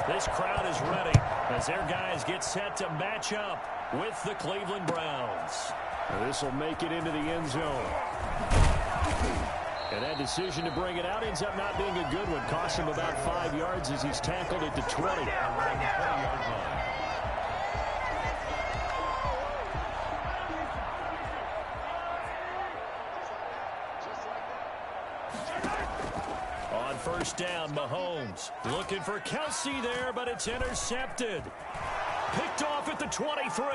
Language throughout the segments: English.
This crowd is ready as their guys get set to match up with the Cleveland Browns. This will make it into the end zone. And that decision to bring it out ends up not being a good one. Costs him about 5 yards as he's tackled it to 20. On first down, Mahomes looking for Kelsey there, but it's intercepted. Picked off at the 23.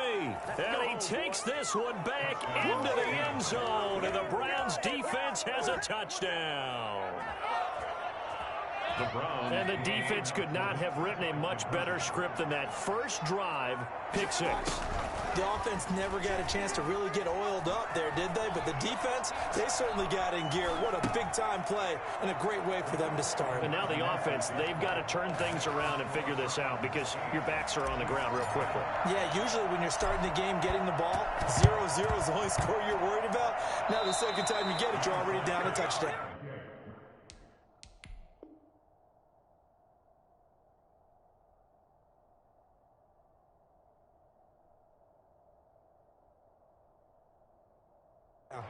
And he takes this one back into the end zone. And the Browns defense has a touchdown. And the defense could not have written a much better script than that first drive, pick six. The offense never got a chance to really get oiled up there, did they? But the defense, they certainly got in gear. What a big-time play and a great way for them to start. And now the offense, they've got to turn things around and figure this out because your backs are on the ground real quickly. Yeah, usually when you're starting the game, getting the ball, 0-0 is the only score you're worried about. Now the second time you get it, you're already down a touchdown.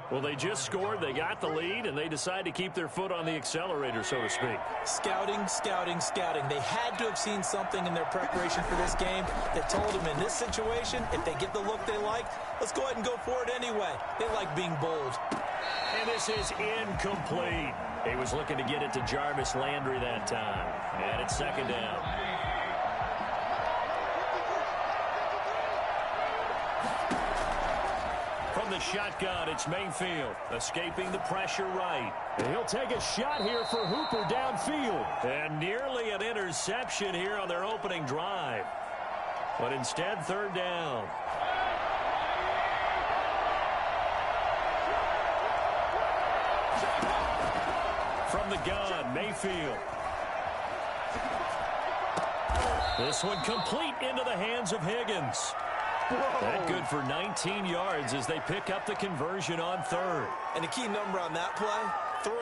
Well, they just scored, they got the lead, and they decide to keep their foot on the accelerator, so to speak. Scouting, scouting, scouting. They had to have seen something in their preparation for this game that told them in this situation, if they get the look they like, let's go ahead and go for it anyway. They like being bold. And this is incomplete. He was looking to get it to Jarvis Landry that time. And it's second down. From the shotgun, it's Mayfield, escaping the pressure right. And he'll take a shot here for Hooper downfield. And nearly an interception here on their opening drive. But instead, third down. From the gun, Mayfield. This one complete into the hands of Higgins. Whoa. That good for 19 yards as they pick up the conversion on third. And the key number on that play, 3.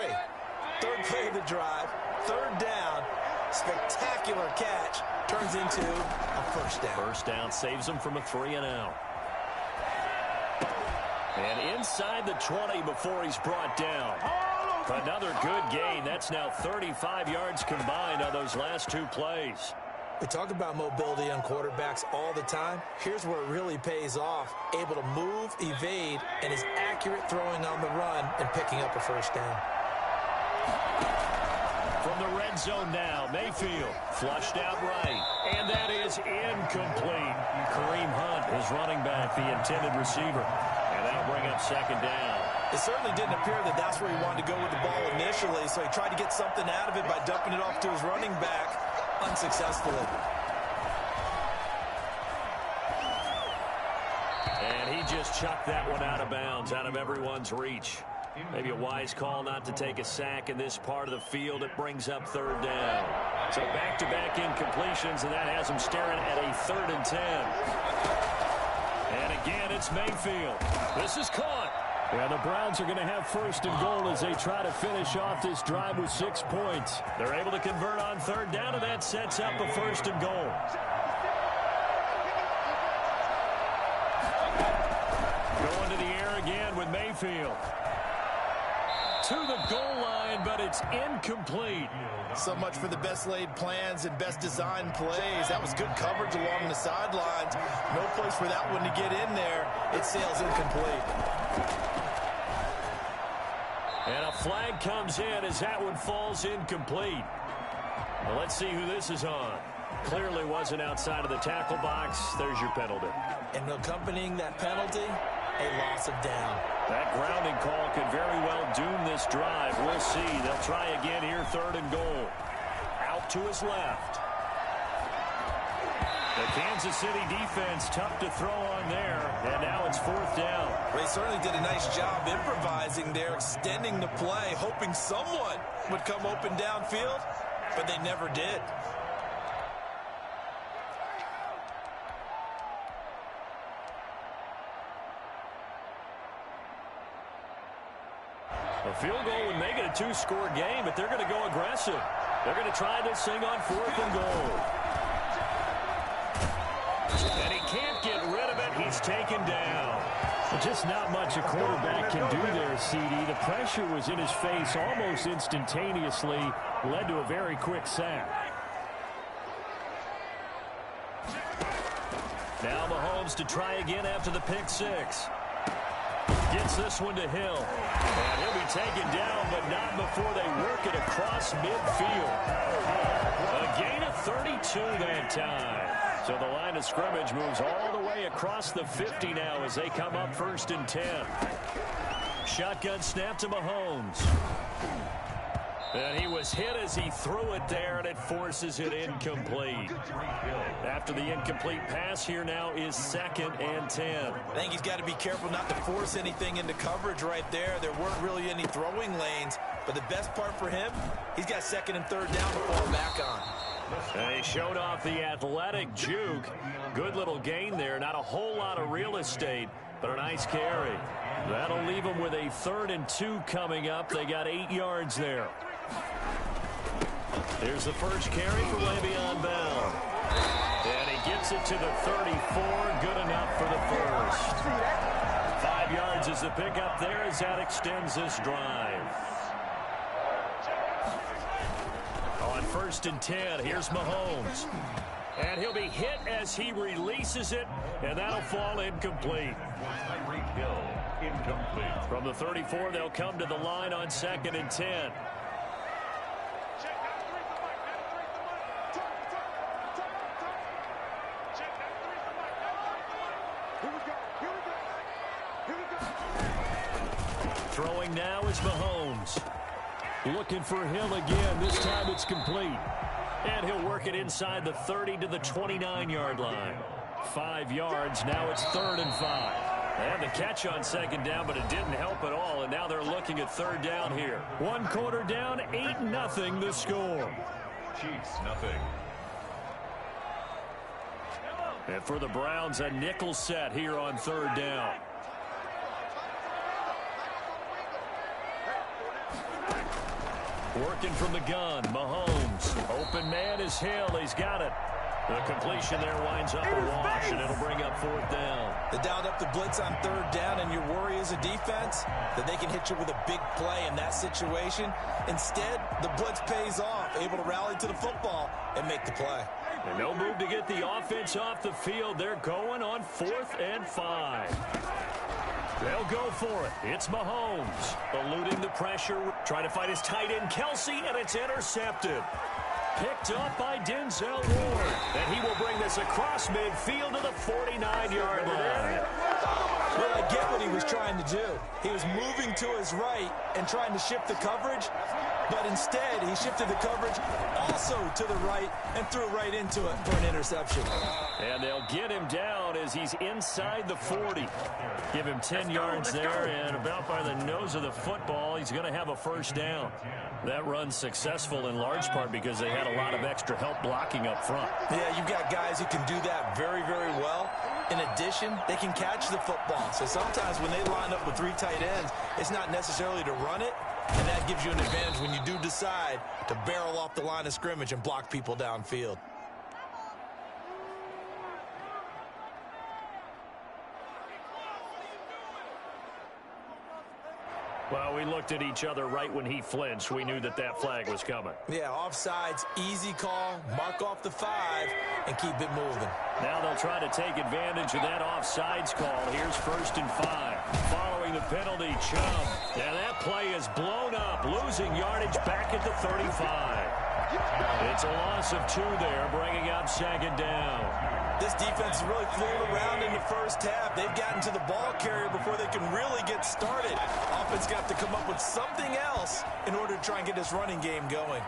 Third play of the drive, third down, spectacular catch, turns into a first down. First down saves them from a 3-and-out. And inside the 20 before he's brought down. Another good gain. That's now 35 yards combined on those last 2 plays. We talk about mobility on quarterbacks all the time. Here's where it really pays off. Able to move, evade, and is accurate throwing on the run and picking up a first down. From the red zone now, Mayfield flushed out right. And that is incomplete. Kareem Hunt is running back, the intended receiver. And that'll bring up second down. It certainly didn't appear that that's where he wanted to go with the ball initially, so he tried to get something out of it by dumping it off to his running back. Unsuccessfully. And he just chucked that one out of bounds, out of everyone's reach. Maybe a wise call not to take a sack in this part of the field. It brings up third down. So back-to-back incompletions, and that has him staring at a 3rd and 10. And again, it's Mayfield. This is caught. Yeah, the Browns are going to have first and goal as they try to finish off this drive with 6 points. They're able to convert on third down, and that sets up a first and goal. Going to the air again with Mayfield. To the goal line, but it's incomplete. So much for the best laid plans and best designed plays. That was good coverage along the sidelines. No place for that one to get in there. It sails incomplete. And a flag comes in as that one falls incomplete. Well, let's see who this is on. Clearly wasn't outside of the tackle box. There's your penalty. And accompanying that penalty, a loss of down. That grounding call could very well doom this drive. We'll see. They'll try again here, 3rd and goal. Out to his left. The Kansas City defense tough to throw on there, and now it's 4th down. Well, they certainly did a nice job improvising there, extending the play, hoping someone would come open downfield, but they never did. A field goal would make it a 2-score game, but they're going to go aggressive. They're going to try this thing on 4th and goal. taken down. Just not much a quarterback can do there, CD. The pressure was in his face almost instantaneously, led to a very quick sack. Now Mahomes to try again after the pick six. Gets this one to Hill. And he'll be taken down, but not before they work it across midfield. A gain of 32 that time. So the line of scrimmage moves all the way across the 50 now as they come up 1st and 10. Shotgun snap to Mahomes. And he was hit as he threw it there, and it forces it incomplete. After the incomplete pass, here now is 2nd and 10. I think he's got to be careful not to force anything into coverage right there. There weren't really any throwing lanes, but the best part for him, he's got 2nd and 3rd down to fall back on. And he showed off the athletic juke. Good little gain there. Not a whole lot of real estate, but a nice carry. That'll leave them with a 3rd and 2 coming up. They got 8 yards there. Here's the first carry for Le'Veon Bell. And he gets it to the 34. Good enough for the first. 5 yards is the pickup there as that extends this drive. On 1st and 10, here's Mahomes. And he'll be hit as he releases it, and that'll fall incomplete. From the 34, they'll come to the line on 2nd and 10. Throwing now is Mahomes. Looking for Hill again. This time it's complete. And he'll work it inside the 30 to the 29-yard line. 5 yards. Now it's 3rd and 5. And the catch on 2nd down, but it didn't help at all. And now they're looking at 3rd down here. 1 quarter down, 8-0 the score. Chiefs, nothing. And for the Browns, a nickel set here on 3rd down. Working from the gun, Mahomes. Open man is Hill. He's got it. The completion there winds up a wash, and it'll bring up 4th down. They dialed up the blitz on 3rd down, and your worry as a defense that they can hit you with a big play in that situation. Instead, the blitz pays off, able to rally to the football and make the play. And no move to get the offense off the field. They're going on 4th and 5. They'll go for it. It's Mahomes eluding the pressure, trying to find his tight end, Kelsey, and it's intercepted. Picked up by Denzel Ward. And he will bring this across midfield to the 49-yard line. Well, I get what he was trying to do. He was moving to his right and trying to shift the coverage, but instead he shifted the coverage also to the right and threw right into it for an interception. And they'll get him down as he's inside the 40. Give him 10 yards there, and about by the nose of the football, he's going to have a 1st down. That run's successful in large part because they had a lot of extra help blocking up front. Yeah, you've got guys who can do that very, very well. In addition, they can catch the football. So sometimes when they line up with 3 tight ends, it's not necessarily to run it, and that gives you an advantage when you do decide to barrel off the line of scrimmage and block people downfield. Well, we looked at each other right when he flinched. We knew that that flag was coming. Yeah, offsides, easy call, mark off the 5, and keep it moving. Now they'll try to take advantage of that offsides call. Here's 1st and 5. Following the penalty, Chubb. And that play is blown up, losing yardage back at the 35. It's a loss of 2 there, bringing up 2nd down. This defense is really flew around in the first half. They've gotten to the ball carrier before they can really get started. Offense got to come up with something else in order to try and get this running game going.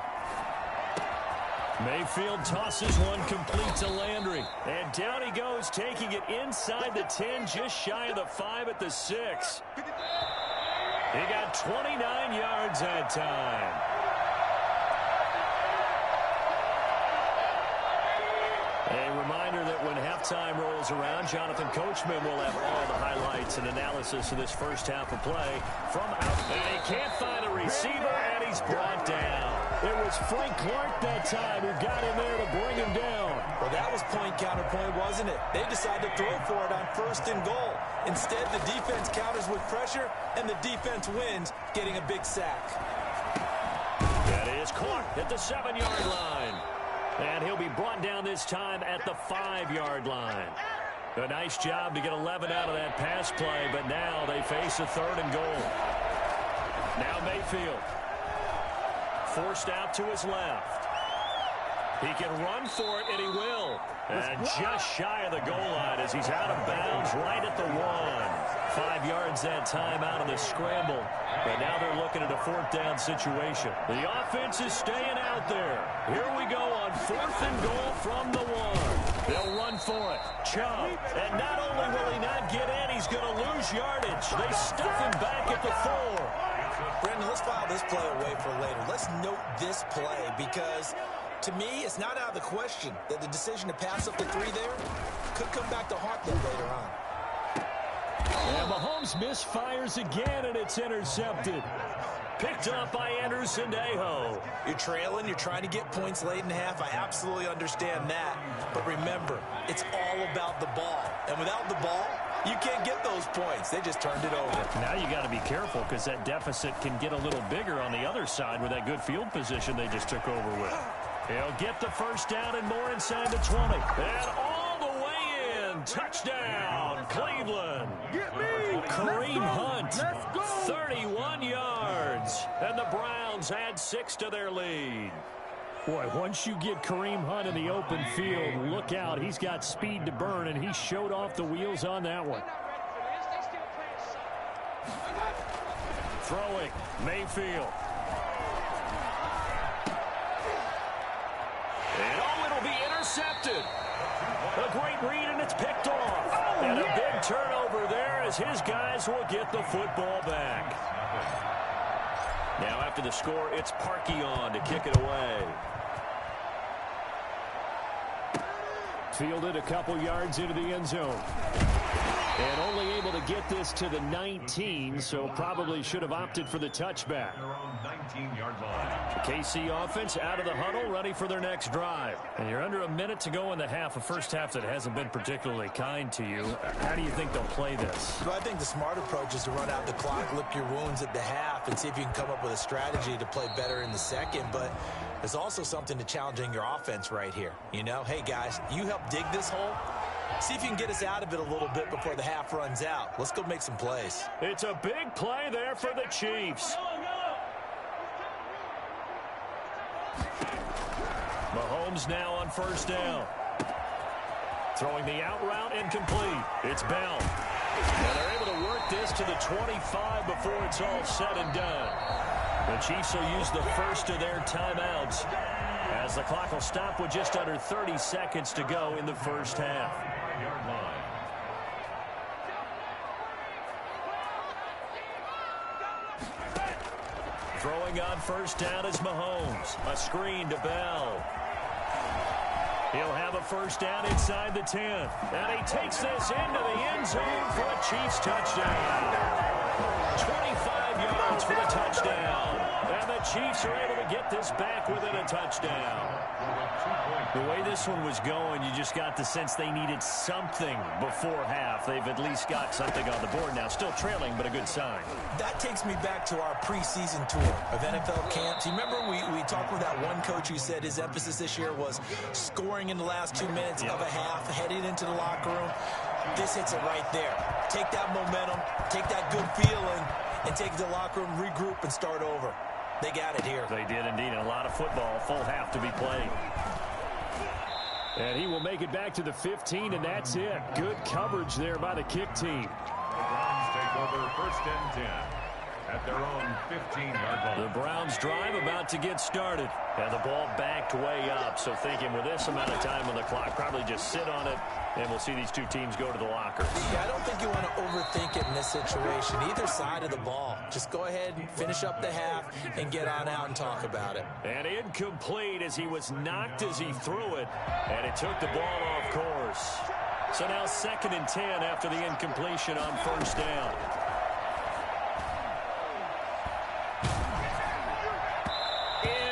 Mayfield tosses one complete to Landry. And down he goes, taking it inside the 10, just shy of the 5 at the 6. He got 29 yards that time. A reminder that when halftime rolls around, Jonathan Coachman will have all the highlights and analysis of this first half of play from out. And he can't find a receiver, and he's brought down. It was Frank Clark that time who got in there to bring him down. Well, that was point counterpoint, wasn't it? They decided to throw for it on 1st and goal. Instead, the defense counters with pressure, and the defense wins, getting a big sack. That is caught at the 7-yard line. And he'll be brought down this time at the 5-yard line. A nice job to get 11 out of that pass play, but now they face a 3rd and goal. Now Mayfield. Forced out to his left. He can run for it, and he will. And just shy of the goal line as he's out of bounds right at the 1. 5 yards that time out of the scramble. But now they're looking at a 4th down situation. The offense is staying out there. Here we go on 4th and goal from the 1. They'll run for it. Chubb. And not only will he not get in, he's going to lose yardage. They stuff him back at the 4. Brandon, let's file this play away for later. Let's note this play because, to me, it's not out of the question that the decision to pass up the 3 there could come back to haunt them later on. And Mahomes misfires again, and it's intercepted. Picked up by Anderson Aho. You're trailing. You're trying to get points late in half. I absolutely understand that. But remember, it's all about the ball. And without the ball, you can't get those points. They just turned it over. Now you got to be careful because that deficit can get a little bigger on the other side with that good field position they just took over with. He'll get the 1st down and more inside the 20. And all the way in. Touchdown, Cleveland. Kareem Hunt, 31 yards. And the Browns add 6 to their lead. Boy, once you get Kareem Hunt in the open field, look out. He's got speed to burn, and he showed off the wheels on that one. Throwing, Mayfield. And it'll be intercepted. A great read, and it's picked off. And a big turnover there as his guys will get the football back. Now after the score, it's Parkey on to kick it away. Fielded a couple yards into the end zone. And only able to get this to the 19, so probably should have opted for the touchback. The KC offense out of the huddle, ready for their next drive. And you're under a minute to go in the half, a first half that hasn't been particularly kind to you. How do you think they'll play this? Well, I think the smart approach is to run out the clock, lick your wounds at the half, and see if you can come up with a strategy to play better in the second. But there's also something to challenging your offense right here. You know, hey, guys, you help dig this hole. See if you can get us out of it a little bit before the half runs out. Let's go make some plays. It's a big play there for the Chiefs. Mahomes now on 1st down. Throwing the out route, incomplete. It's Bell. And they're able to work this to the 25 before it's all said and done. The Chiefs will use the first of their timeouts as the clock will stop with just under 30 seconds to go in the first half. Throwing on 1st down is Mahomes. A screen to Bell. He'll have a 1st down inside the 10. And he takes this into the end zone for a Chiefs touchdown. 25 yards for the touchdown. And the Chiefs are able to get this back within a touchdown. The way this one was going, you just got the sense they needed something before half. They've at least got something on the board now. Still trailing, but a good sign. That takes me back to our preseason tour of NFL camps. You remember we talked with that one coach who said his emphasis this year was scoring in the last 2 minutes of a half, heading into the locker room. This hits it right there. Take that momentum, take that good feeling, and take it to the locker room, regroup, and start over. They got it here. They did indeed. And a lot of football, full half to be played. And he will make it back to the 15, and that's it. Good coverage there by the kick team. The Browns take over 1st and 10 at their own 15-yard line. The Browns drive about to get started. And the ball backed way up. So thinking with this amount of time on the clock, probably just sit on it, and we'll see these two teams go to the lockers. Yeah, I don't think you want to overthink it in this situation. Either side of the ball. Just go ahead and finish up the half and get on out and talk about it. And incomplete as he was knocked as he threw it. And it took the ball off course. So now 2nd and 10 after the incompletion on 1st down.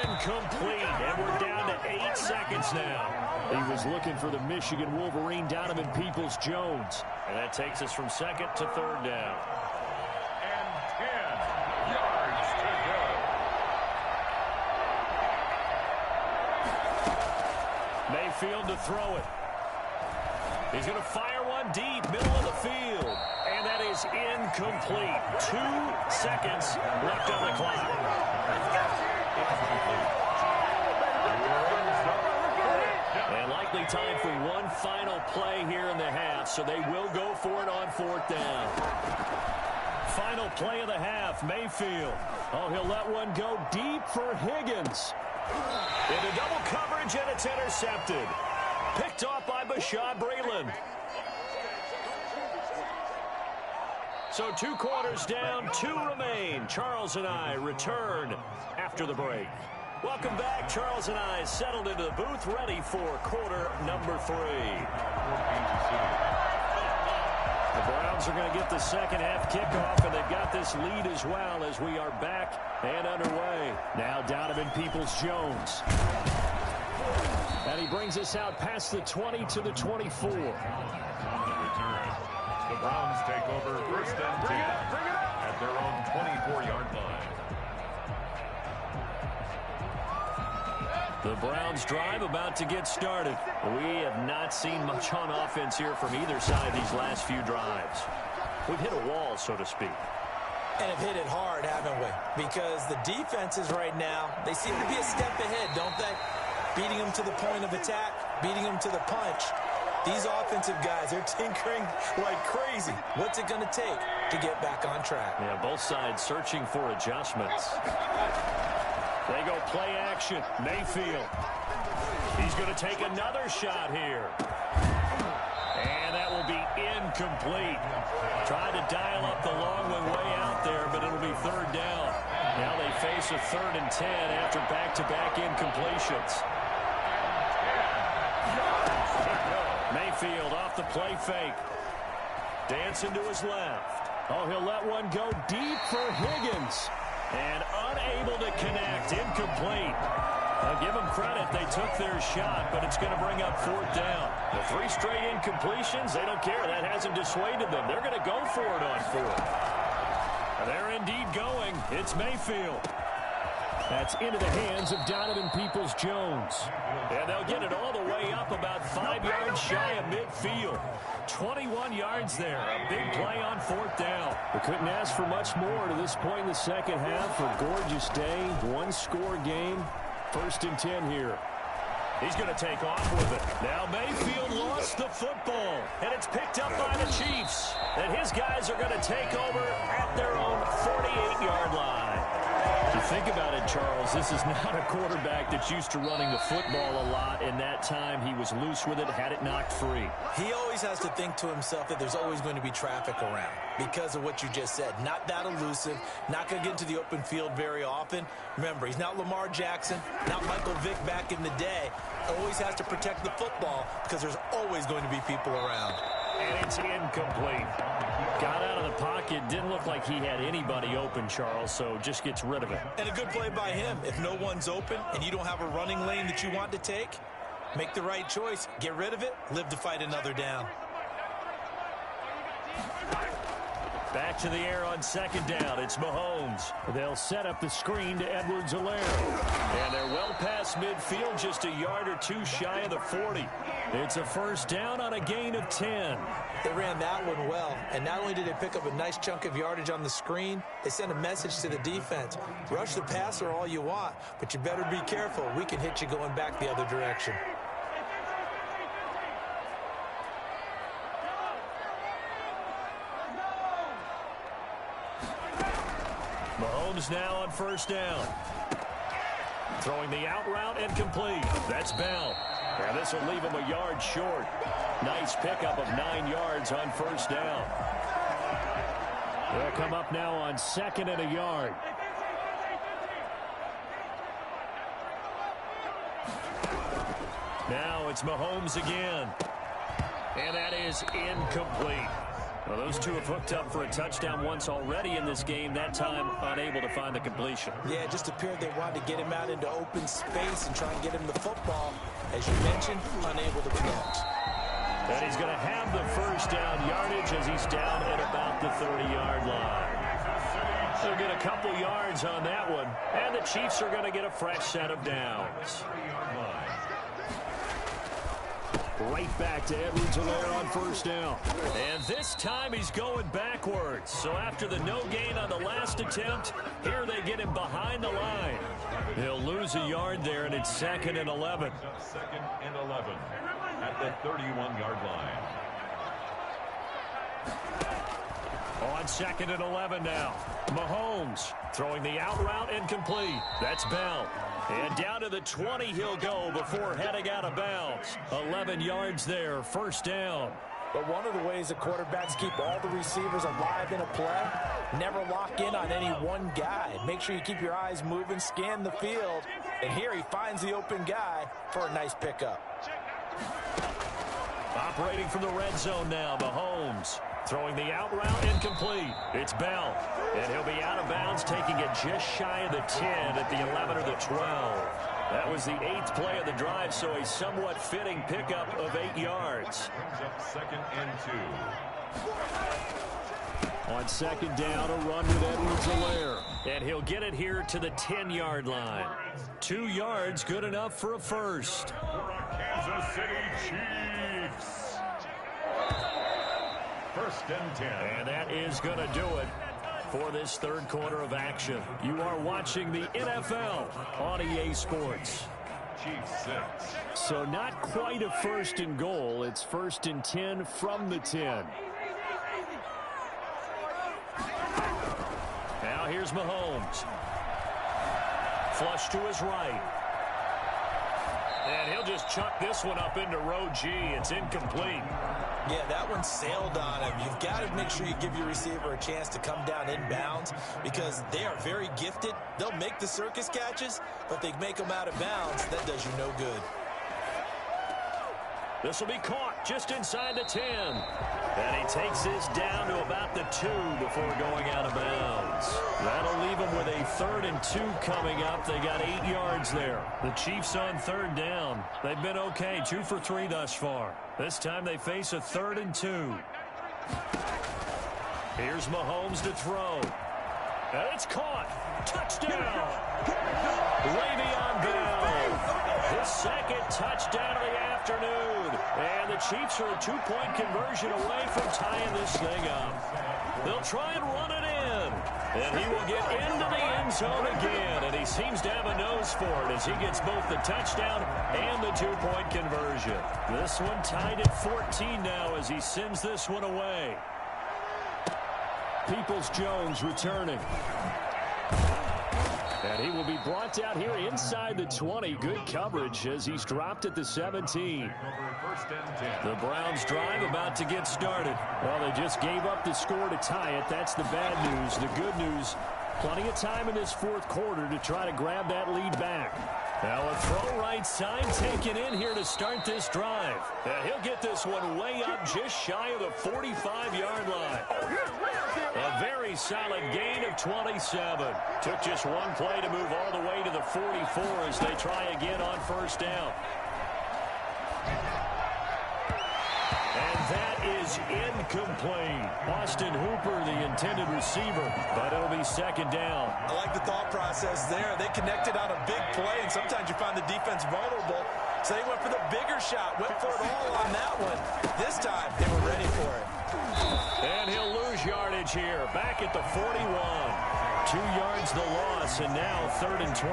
Incomplete. And we're down to 8 seconds now. He was looking for the Michigan Wolverine, Donovan Peoples-Jones. And that takes us from second to third down. And 10 yards to go. Mayfield to throw it. He's going to fire one deep, middle of the field. And that is incomplete. 2 seconds left on the clock. And likely time for one final play here in the half, so they will go for it on 4th down. Final play of the half, Mayfield. Oh, he'll let one go deep for Higgins. Into double coverage, and it's intercepted. Picked off by Bashaud Breeland. So 2 quarters down, 2 remain. Charles and I return after the break. Welcome back. Charles and I settled into the booth, ready for quarter number 3. The Browns are going to get the second half kickoff, and they've got this lead as well as we are back and underway. Now Donovan Peoples-Jones. And he brings us out past the 20 to the 24. On the return, the Browns take over 1st and 10 at their own 24-yard line. The Browns drive about to get started. We have not seen much on offense here from either side these last few drives. We've hit a wall, so to speak. And have hit it hard, haven't we? Because the defenses right now, they seem to be a step ahead, don't they? Beating them to the point of attack, beating them to the punch. These offensive guys, they're tinkering like crazy. What's it going to take to get back on track? Yeah, both sides searching for adjustments. They go play action. Mayfield. He's going to take another shot here. And that will be incomplete. Tried to dial up the long one way out there, but it'll be 3rd down. Now they face a 3rd and 10 after back-to-back incompletions. Mayfield off the play fake. Dancing to his left. Oh, he'll let one go deep for Higgins. And unable to connect. Incomplete. I'll give them credit. They took their shot, but it's going to bring up 4th down. The 3 straight incompletions, they don't care. That hasn't dissuaded them. They're going to go for it on 4th. And they're indeed going. It's Mayfield. That's into the hands of Donovan Peoples-Jones. And they'll get it all the way up about 5 yards shy of midfield. 21 yards there. A big play on 4th down. We couldn't ask for much more to this point in the second half. A gorgeous day, 1-score game. 1st and 10 here. He's going to take off with it. Now Mayfield lost the football, and it's picked up by the Chiefs. And his guys are going to take over at their own 48-yard line. If you think about it, Charles, this is not a quarterback that's used to running the football a lot. In that time, he was loose with it, had it knocked free. He always has to think to himself that there's always going to be traffic around because of what you just said. Not that elusive, not going to get into the open field very often. Remember, he's not Lamar Jackson, not Michael Vick back in the day. Always has to protect the football because there's always going to be people around. And it's incomplete. Got out of the pocket. Didn't look like he had anybody open, Charles, so just gets rid of it. And a good play by him. If no one's open and you don't have a running lane that you want to take, make the right choice. Get rid of it. Live to fight another down. Back to the air on 2nd down. It's Mahomes. They'll set up the screen to Edwards-Helaire. And they're well past midfield, just a yard or 2 shy of the 40. It's a 1st down on a gain of 10. They ran that one well, and not only did they pick up a nice chunk of yardage on the screen, they sent a message to the defense. Rush the passer all you want, but you better be careful. We can hit you going back the other direction. Mahomes now on 1st down. Throwing the out route and complete. That's Bell. And this will leave him a yard short. Nice pickup of 9 yards on 1st down. They'll come up now on 2nd and a yard. Now it's Mahomes again. And that is incomplete. Well, those two have hooked up for a touchdown once already in this game, that time unable to find the completion. Yeah, it just appeared they wanted to get him out into open space and try and get him the football. As you mentioned, unable to connect. And he's going to have the first down yardage as he's down at about the 30-yard line. They'll get a couple yards on that one, and the Chiefs are going to get a fresh set of downs. Right back to Edwards-Helaire on first down. And this time he's going backwards. So after the no gain on the last attempt, here they get him behind the line. He'll lose a yard there, and it's 2nd and 11. 2nd and 11 at the 31-yard line. On 2nd and 11 now. Mahomes throwing the out route incomplete. That's Bell. And down to the 20 he'll go before heading out of bounds. 11 yards there, first down. But one of the ways the quarterbacks keep all the receivers alive in a play, never lock in on any one guy. Make sure you keep your eyes moving, scan the field. And here he finds the open guy for a nice pickup. Operating from the red zone now, Mahomes. Throwing the out route incomplete. It's Bell. And he'll be out of bounds, taking it just shy of the 10 at the 11 or the 12. That was the 8th play of the drive, so a somewhat fitting pickup of 8 yards. Brings up 2nd and 2. On 2nd down, a run with Edwards-Helaire. And he'll get it here to the 10-yard line. 2 yards, good enough for a first. For a Kansas City Chiefs. 1st and 10. And that is going to do it for this third quarter of action. You are watching the NFL on EA Sports. Chiefs 6. So not quite a 1st and goal. It's 1st and 10 from the 10. Now here's Mahomes. Flush to his right. And he'll just chuck this one up into row G. It's incomplete. Yeah, that one sailed on him. You've got to make sure you give your receiver a chance to come down inbounds because they are very gifted. They'll make the circus catches, but they make them out of bounds. That does you no good. This will be caught just inside the 10. And he takes this down to about the 2 before going out of bounds. That'll leave him with a 3rd and 2 coming up. They got 8 yards there. The Chiefs on 3rd down. They've been okay, 2 for 3 thus far. This time they face a 3rd and 2. Here's Mahomes to throw. And it's caught. Touchdown. Le'Veon Bell. His 2nd touchdown of the afternoon. And the Chiefs are a 2-point conversion away from tying this thing up. They'll try and run it in. And he will get into the end zone again. And he seems to have a nose for it as he gets both the touchdown and the 2-point conversion. This one tied at 14 now as he sends this one away. Peoples-Jones returning. And he will be brought down here inside the 20. Good coverage as he's dropped at the 17. The Browns drive about to get started. Well, they just gave up the score to tie it. That's the bad news. The good news, plenty of time in this 4th quarter to try to grab that lead back. Now a throw right side taken in here to start this drive. And he'll get this one way up just shy of the 45-yard line. A very solid gain of 27. Took just one play to move all the way to the 44 as they try again on 1st down. And that is incomplete. Austin Hooper, the intended receiver, but it'll be 2nd down. I like the thought process there. They connected on a big play, and sometimes you find the defense vulnerable. So they went for the bigger shot, went for it all on that one. This time, they were ready for it. And he'll lose yardage here, back at the 41. 2 yards the loss, and now 3rd and 12.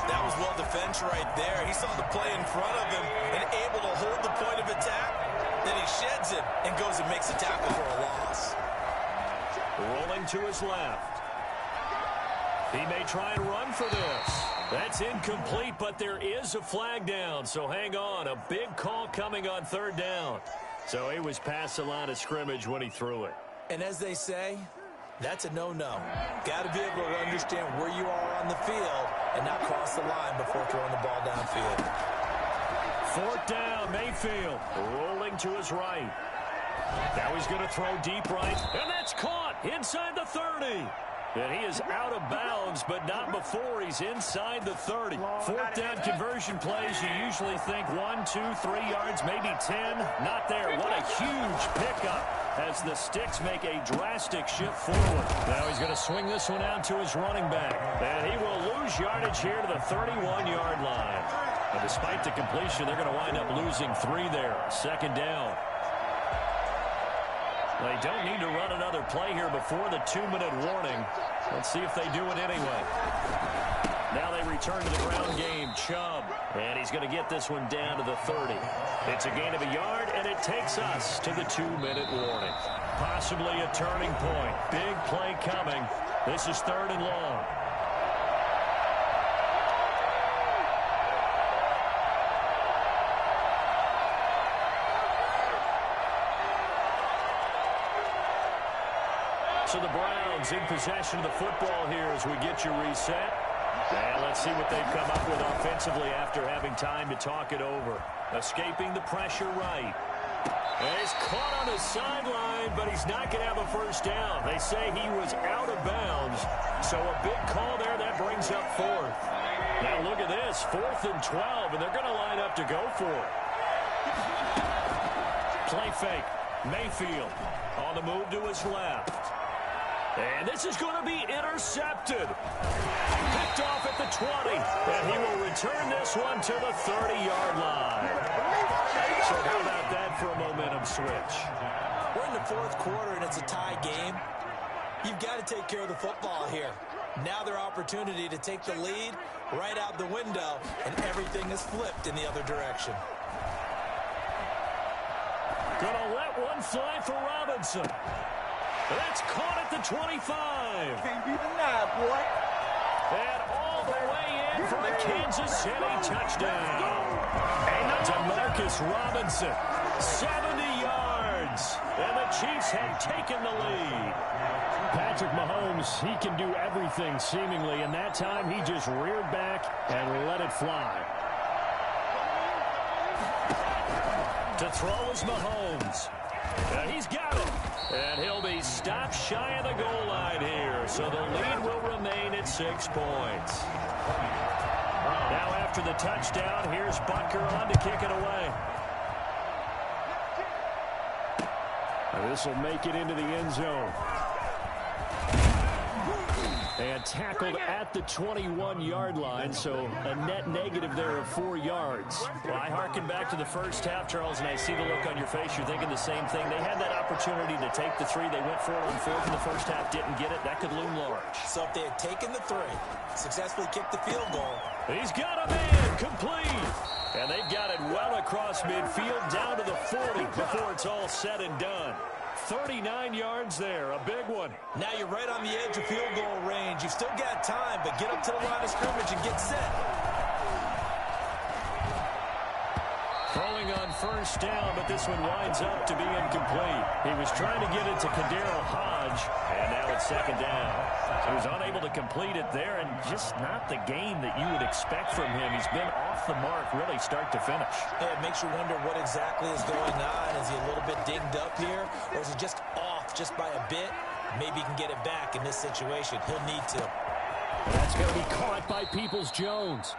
That was well defense right there. He saw the play in front of him and able to hold the point of attack. Then he sheds it and goes and makes a tackle for a loss. Rolling to his left. He may try and run for this. That's incomplete, but there is a flag down, so hang on. A big call coming on 3rd down. So he was past the line of scrimmage when he threw it. And as they say, that's a no-no. Got to be able to understand where you are on the field and not cross the line before throwing the ball downfield. 4th down, Mayfield rolling to his right. Now he's going to throw deep right, and that's caught inside the 30. And he is out of bounds, but not before he's inside the 30. Fourth down conversion plays, you usually think 1, 2, 3 yards, maybe 10. Not there. What a huge pickup as the Sticks make a drastic shift forward. Now he's going to swing this one out to his running back. And he will lose yardage here to the 31-yard line. And despite the completion, they're going to wind up losing 3 there. Second down. They don't need to run another play here before the 2-minute warning. Let's see if they do it anyway. Now they return to the ground game. Chubb. And he's going to get this one down to the 30. It's a gain of a yard, and it takes us to the 2-minute warning. Possibly a turning point. Big play coming. This is 3rd and long. So the Browns in possession of the football here as we get you reset. And let's see what they've come up with offensively after having time to talk it over. Escaping the pressure right. And he's caught on the sideline, but he's not going to have a first down. They say he was out of bounds. So a big call there that brings up 4th. Now look at this, 4th and 12, and they're going to line up to go for it. Play fake. Mayfield on the move to his left. And this is going to be intercepted. Picked off at the 20. And he will return this one to the 30-yard line. So how about that for a momentum switch? We're in the 4th quarter, and it's a tie game. You've got to take care of the football here. Now their opportunity to take the lead right out the window, and everything is flipped in the other direction. Gonna let one fly for Robinson. That's caught at the 25. Can't be denied, boy. And all the way in for a Kansas City touchdown. DeMarcus Robinson, 70 yards. And the Chiefs have taken the lead. Patrick Mahomes, he can do everything seemingly, and that time he just reared back and let it fly. To throw is Mahomes. And he's got it. And he'll be stopped shy of the goal line here. So the lead will remain at 6 points. Now after the touchdown, here's Butker on to kick it away. And this will make it into the end zone. And tackled at the 21-yard line, so a net negative there of 4 yards. Well, I hearken back to the first half, Charles, and I see the look on your face. You're thinking the same thing. They had that opportunity to take the 3. They went for it on 4th in the first half, didn't get it. That could loom large. So if they had taken the 3, successfully kicked the field goal. He's got a man, complete. And they've got it well across midfield, down to the 40 before it's all said and done. 39 yards there, a big one. Now you're right on the edge of field goal range. You've still got time, but get up to the line of scrimmage and get set. Throwing on first down, but this one winds up to be incomplete. He was trying to get it to Kadero Hodge, and now it's second down. He was unable to complete it there, and just not the game that you would expect from him. He's been off the mark really start to finish. Yeah, it makes you wonder what exactly is going on. Is he a little bit dinged up here, or is he just off just by a bit? Maybe he can get it back in this situation. He'll need to. That's going to be caught by Peoples-Jones.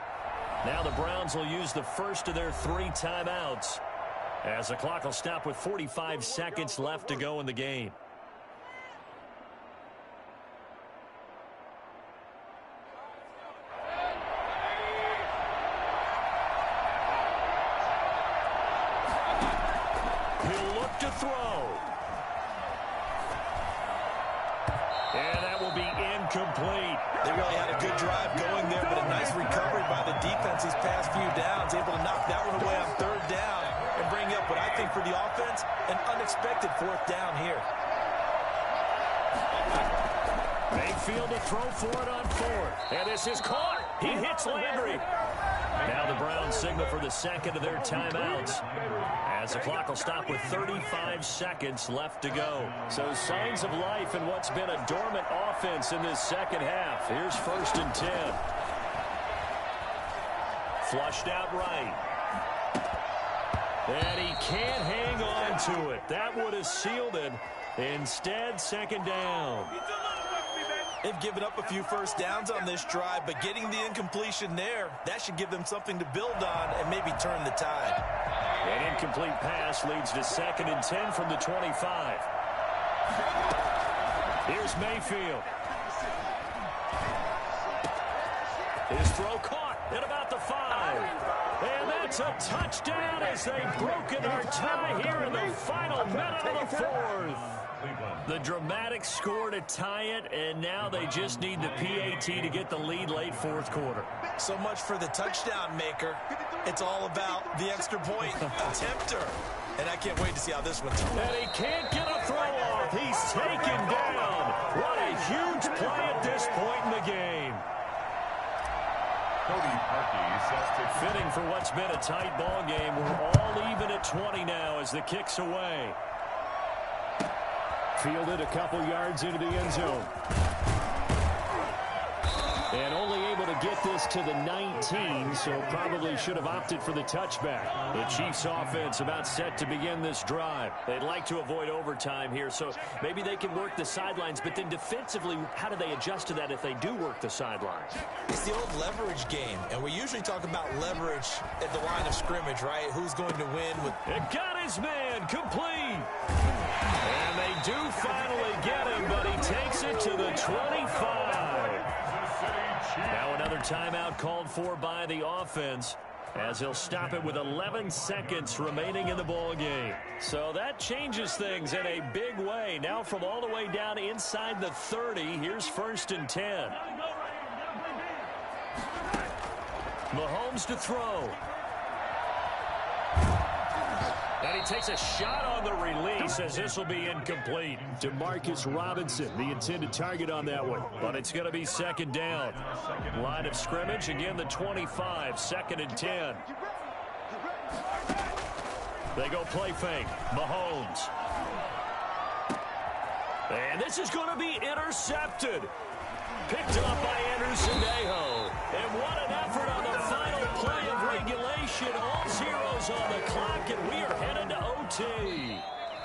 Now the Browns will use the first of their 3 timeouts as the clock will stop with 45 seconds left to go in the game. He'll look to throw. And that will be incomplete. They really had a good drive going there, but a nice recovery by the defense these past few downs. Able to knock that one away on 3rd down and bring up what I think for the offense, an unexpected 4th down here. Mayfield to throw for it on 4th. And this is caught. He hits Landry. Now the Browns signal for the second of their timeouts as the clock will stop with 35 seconds left to go. So signs of life in what's been a dormant offense in this second half. Here's 1st and 10. Flushed out right. And he can't hang on into it. That would have sealed it. Instead, second down. They've given up a few first downs on this drive, but getting the incompletion there, that should give them something to build on and maybe turn the tide. An incomplete pass leads to 2nd and 10 from the 25. Here's Mayfield. His throw caught at about the 5. And that's a touchdown as they've broken our tie here in the final minute of the 4th. The dramatic score to tie it, and now they just need the PAT to get the lead late 4th quarter. So much for the touchdown maker. It's all about the extra point attempter. And I can't wait to see how this one turns. And he can't get a throw off. He's taken down. What a huge play at this point in the game. Fitting for what's been a tight ball game. We're all even at 20 now as the kick's away. Fielded a couple yards into the end zone. And only able to get this to the 19, so probably should have opted for the touchback. The Chiefs offense about set to begin this drive. They'd like to avoid overtime here, so maybe they can work the sidelines, but then defensively, how do they adjust to that if they do work the sidelines? It's the old leverage game, and we usually talk about leverage at the line of scrimmage, right? Who's going to win with... It got his man complete. And they do finally get him, but he takes it to the 25. Now another timeout called for by the offense as he'll stop it with 11 seconds remaining in the ball game. So that changes things in a big way. Now from all the way down inside the 30, here's 1st and 10. Mahomes to throw. And he takes a shot on the release as this will be incomplete. Demarcus Robinson, the intended target on that one. But it's going to be 2nd down. Line of scrimmage, again the 25, 2nd and 10. They go play fake. Mahomes. And this is going to be intercepted. Picked up by Anderson-Aho. And what an effort on the final play of regulation. All zeros on the clock, and we are headed to OT.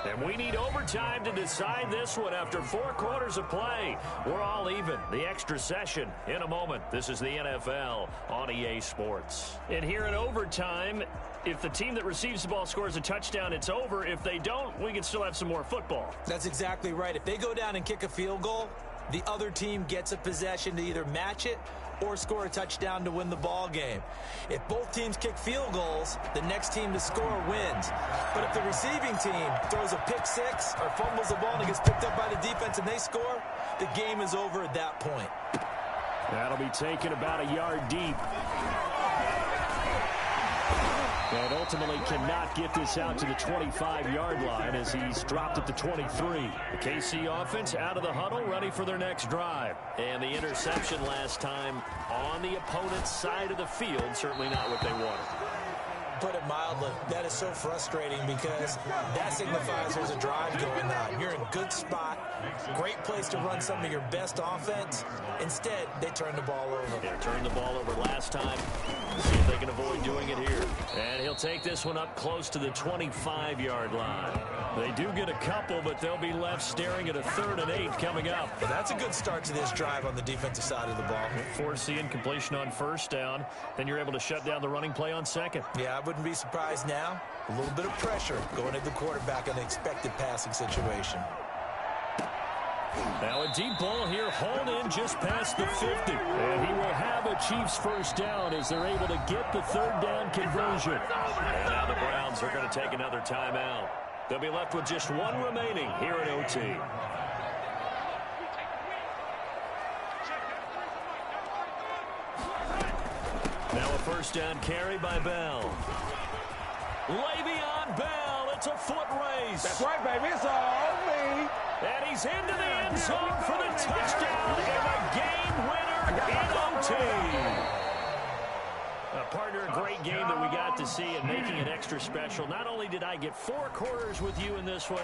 And we need overtime to decide this one after 4 quarters of play. We're all even. The extra session in a moment. This is the NFL on EA Sports. And here in overtime, if the team that receives the ball scores a touchdown, it's over. If they don't, we can still have some more football. That's exactly right. If they go down and kick a field goal, the other team gets a possession to either match it or score a touchdown to win the ball game. If both teams kick field goals, the next team to score wins. But if the receiving team throws a pick six or fumbles the ball and it gets picked up by the defense and they score, the game is over at that point. That'll be taken about a yard deep. And ultimately cannot get this out to the 25-yard line as he's dropped at the 23. The KC offense out of the huddle, ready for their next drive. And the interception last time on the opponent's side of the field, certainly not what they wanted. Put it mildly, that is so frustrating because that signifies there's a drive going on. You're in a good spot, great place to run some of your best offense. Instead, they turn the ball over. They turned the ball over last time. See if they can avoid doing it here. And he'll take this one up close to the 25-yard line. They do get a couple, but they'll be left staring at a 3rd and 8 coming up. Well, that's a good start to this drive on the defensive side of the ball. Force the incompletion on 1st down. Then you're able to shut down the running play on 2nd. Yeah, I wouldn't be surprised now. A little bit of pressure going at the quarterback in an expected passing situation. Now a deep ball here, hauled in just past the 50. And he will have a Chiefs 1st down as they're able to get the 3rd down conversion. And now the Browns are going to take another timeout. They'll be left with just 1 remaining here at OT. Now a 1st down carry by Bell. Le'Veon Bell, it's a foot race. That's right, baby. It's all me. And he's into the end zone for the touchdown and a game winner in OT. Partner, a great game that we got to see and making it extra special. Not only did I get 4 quarters with you in this one,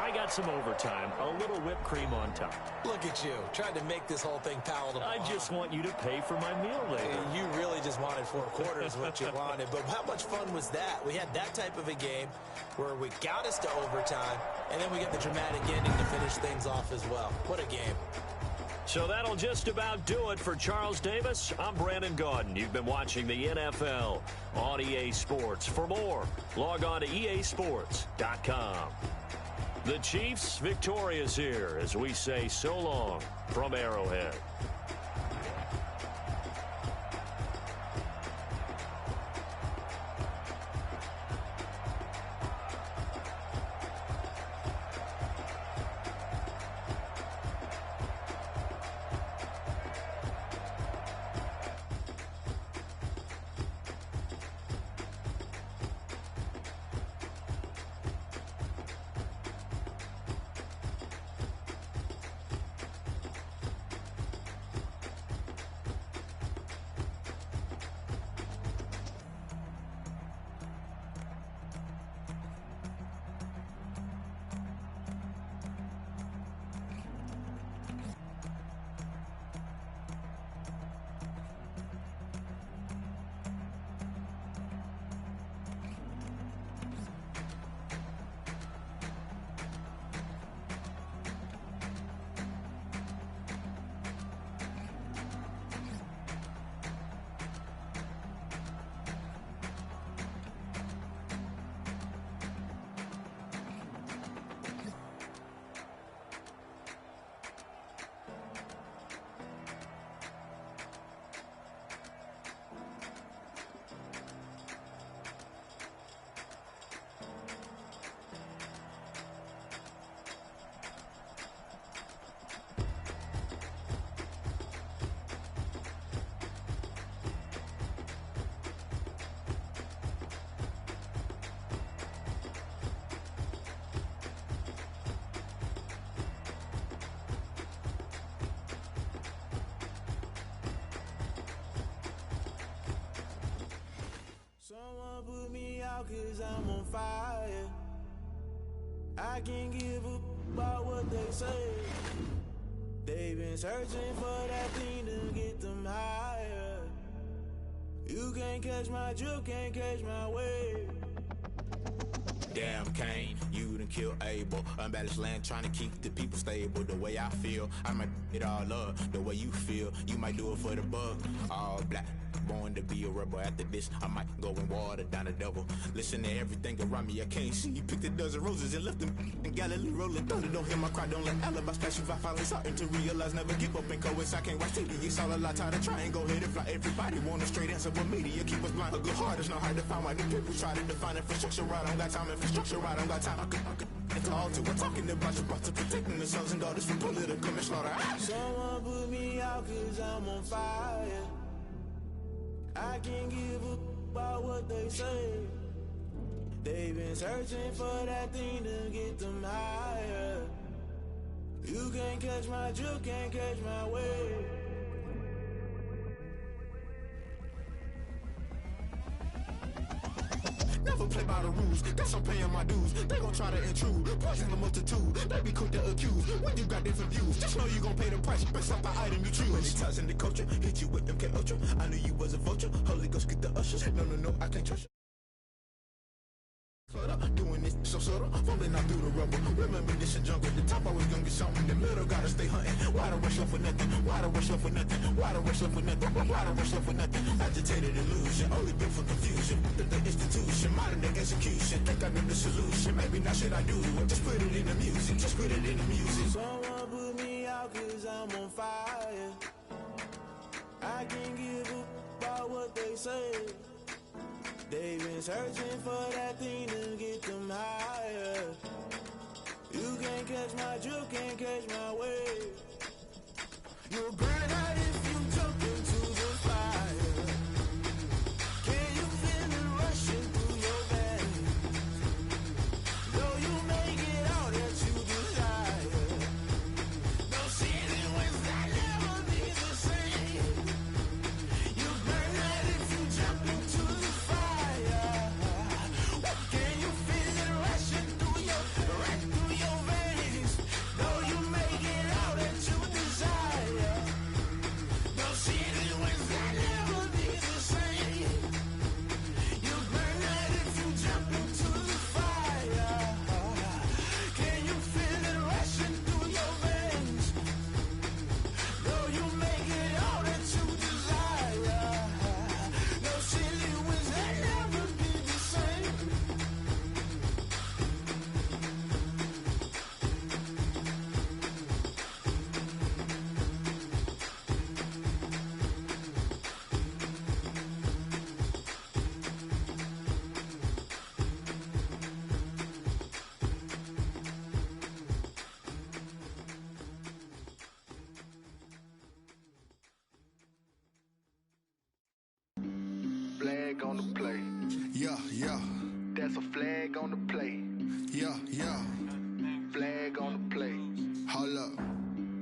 I got some overtime, a little whipped cream on top. Look at you, trying to make this whole thing palatable. I just want you to pay for my meal later. You really just wanted 4 quarters what you wanted. But how much fun was that? We had that type of a game where we got us to overtime, and then we get the dramatic ending to finish things off as well. What a game. So that'll just about do it for Charles Davis. I'm Brandon Gaudin. You've been watching the NFL on EA Sports. For more, log on to easports.com. The Chiefs victorious here as we say so long from Arrowhead. Someone put me out 'cause I'm on fire. I can't give a about what they say. They've been searching for that thing to get them higher. You can't catch my drift, can't catch my wave. Damn, Kane, you done killed Abel. Unbalanced land, trying to keep the people stable. The way I feel, I might it all up. The way you feel, you might do it for the bug. All black, born to be a rebel. After this, I might go and water down the devil. Listen to everything around me, I can't see. Picked a dozen roses and left them in Galilee rolling thunder. Don't hear my cry, don't let alibis pass you. I finally starting to realize, never give up and coincide. I can't watch TV, it's all a lot. Tired of trying, go ahead and fly. Everybody want a straight answer, but media keep us blind. A good heart is not hard to find. Why the people try to define infrastructure right? I don't got time, infrastructure right? I don't got time. I could talk to. We're talking about you, about to protecting the sons and daughters from political manslaughter. Someone put me out 'cause I'm on fire. I can't give a about what they say. They've been searching for that thing to get them higher. You can't catch my drift, can't catch my wave. Never play by the rules, guess I'm paying my dues. They gon' try to intrude, poison the multitude. They be quick to accuse when you got different views. Just know you gon' pay the price based off the item you choose. Many times in the culture, hit you with them K-Ultra. I knew you was a vulture, Holy Ghost get the ushers. No, I can't trust you. Doing this so subtle, falling out through the rubble. Remember this in jungle, the top always gonna get something. The middle gotta stay hunting. Why the rush left for nothing? Why the rush left for nothing? Why the rush left for nothing? Why the rush left for nothing? Agitated illusion, only built for confusion. The institution, modern day execution. Think I know the solution. Maybe now should I do it? Just put it in the music. Just put it in the music. Someone put me out 'cause I'm on fire. I can't give a about what they say. They've been searching for that thing to get them higher. You can't catch my drift, can't catch my wave. You'll burn out if you jump into the fire. Can you feel it rushing through your veins? Though you make it all that you desire. No ceiling wins that never be the same. You burn out if you jump into the fire. Can you feel it rushing through your veins? Yeah, yeah. That's a flag on the play. Yeah, yeah. Flag on the play. Hold up.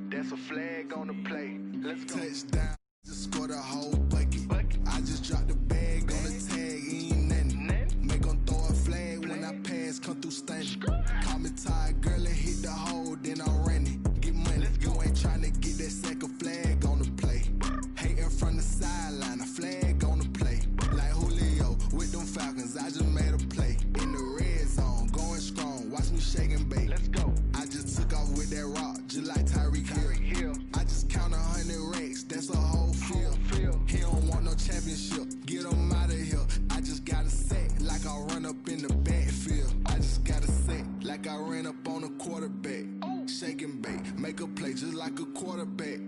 That's a flag on the play. Let's go. Touchdown. Just scored a whole bucket. I just dropped the bag on the tag. Ain't nothing. Make 'em throw a flag when I pass. Come through stunning. Call me tired, girl, and hit the hole. Then I'm running. Get money. You ain't trying to get that second flag on the play. Hating from the sideline. A flag on the play. Like Julio with them Falcons. I just made a play. In the red zone. Going strong. Watch me shake and bake. Let's go. I just took off with that rock. Just like Tyreek Hill. I just count 100 racks. That's a whole field. He don't want no championship. Get him out of here. I just got a set like I run up in the backfield. I just got a set like I ran up on a quarterback. Shake and bake. Make a play just like a quarterback.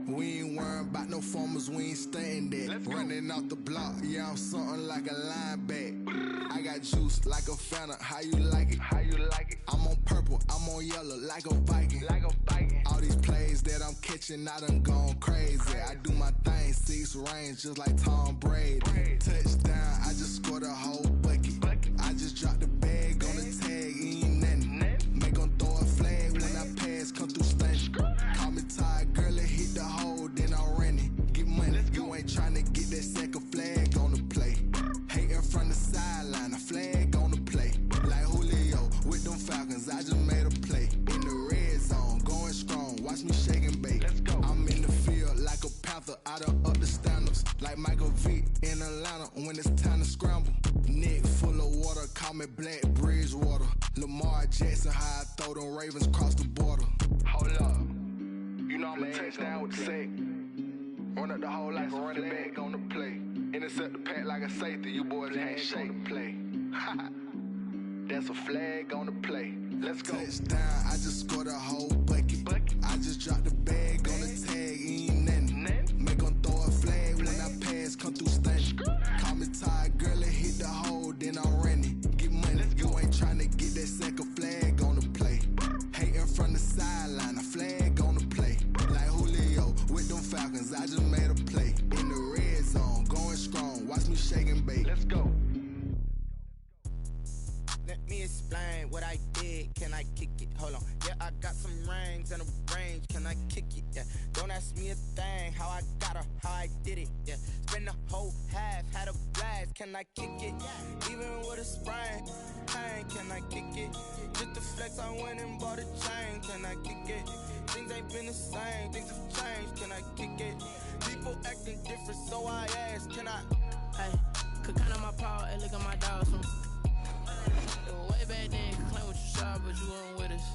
We ain't worrying about no formers. We ain't staying there. Running off the block. Yeah, I'm something like a linebacker. I got juice like a Fanta. How you like it? How you like it? I'm on purple. I'm on yellow like a Viking. Like a Viking. All these plays that I'm catching, I done gone crazy. I do my thing, 6 range just like Tom Brady. Touchdown. I just scored a whole bucket. I just dropped the bag on the tag. Ain't nothing. Make 'em throw a flag when I pass. Come through stunning. Call me tired, girl, and hit the hole. Then I'm running. Get money. You ain't trying to get that second flag on the play. Hating from the sideline. A flag on the play. Like Julio with them Falcons. I just made a play. In the red zone. Going strong. Watch me shake and bake. Let's go. I'm in the field like a Panther. I done up the standards. Like Michael Vick in Atlanta when it's time to scramble. Neck full of water. Call me Black Bridgewater. Lamar Jackson. How I throw them Ravens across the border. Hold up. You know I'm a touchdown with the sack. Run up the hole like a running back on the play. Intercept the pack like a safety. You boys ain't shake the play. That's a flag on the play. Let's go. Touchdown. I just scored a whole bucket. I just dropped the bag on the tag. Ain't nothing. Make 'em throw a flag when I pass. Come through stunning. Call me tired, girl, and hit the hole. Then I'm running. Get money. You ain't trying to get that second flag on the play. Hating from the sideline. A flag on the play. Like Julio with them Falcons. I just made a play. In the red zone. Going strong. Watch me shake and bake. Let's go. Let me explain what I did. Can I kick it? Hold on. Yeah, I got some rings and a range. Can I kick it? Yeah. Don't ask me a thing. How I got her, how I did it. Yeah. Spend the whole half, had a blast. Can I kick it? Even with a sprain. Pain, can I kick it? Just the flex, I went and bought a chain. Can I kick it? Things ain't been the same. Things have changed. Can I kick it? People acting different, so I ask. Can I? Hey, could count on my power and look at my dogs. Way back then, claim what you saw, but you weren't with us.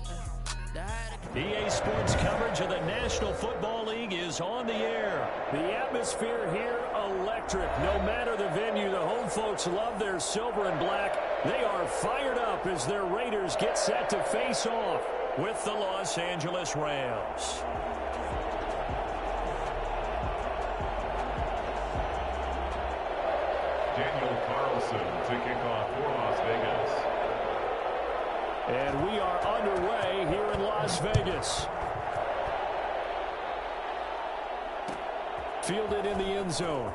EA Sports coverage of the National Football League is on the air. The atmosphere here, electric. No matter the venue, the home folks love their silver and black. They are fired up as their Raiders get set to face off with the Los Angeles Rams. Daniel Carlson to kick off for Las Vegas. And we are underway here in Las Vegas. Fielded in the end zone.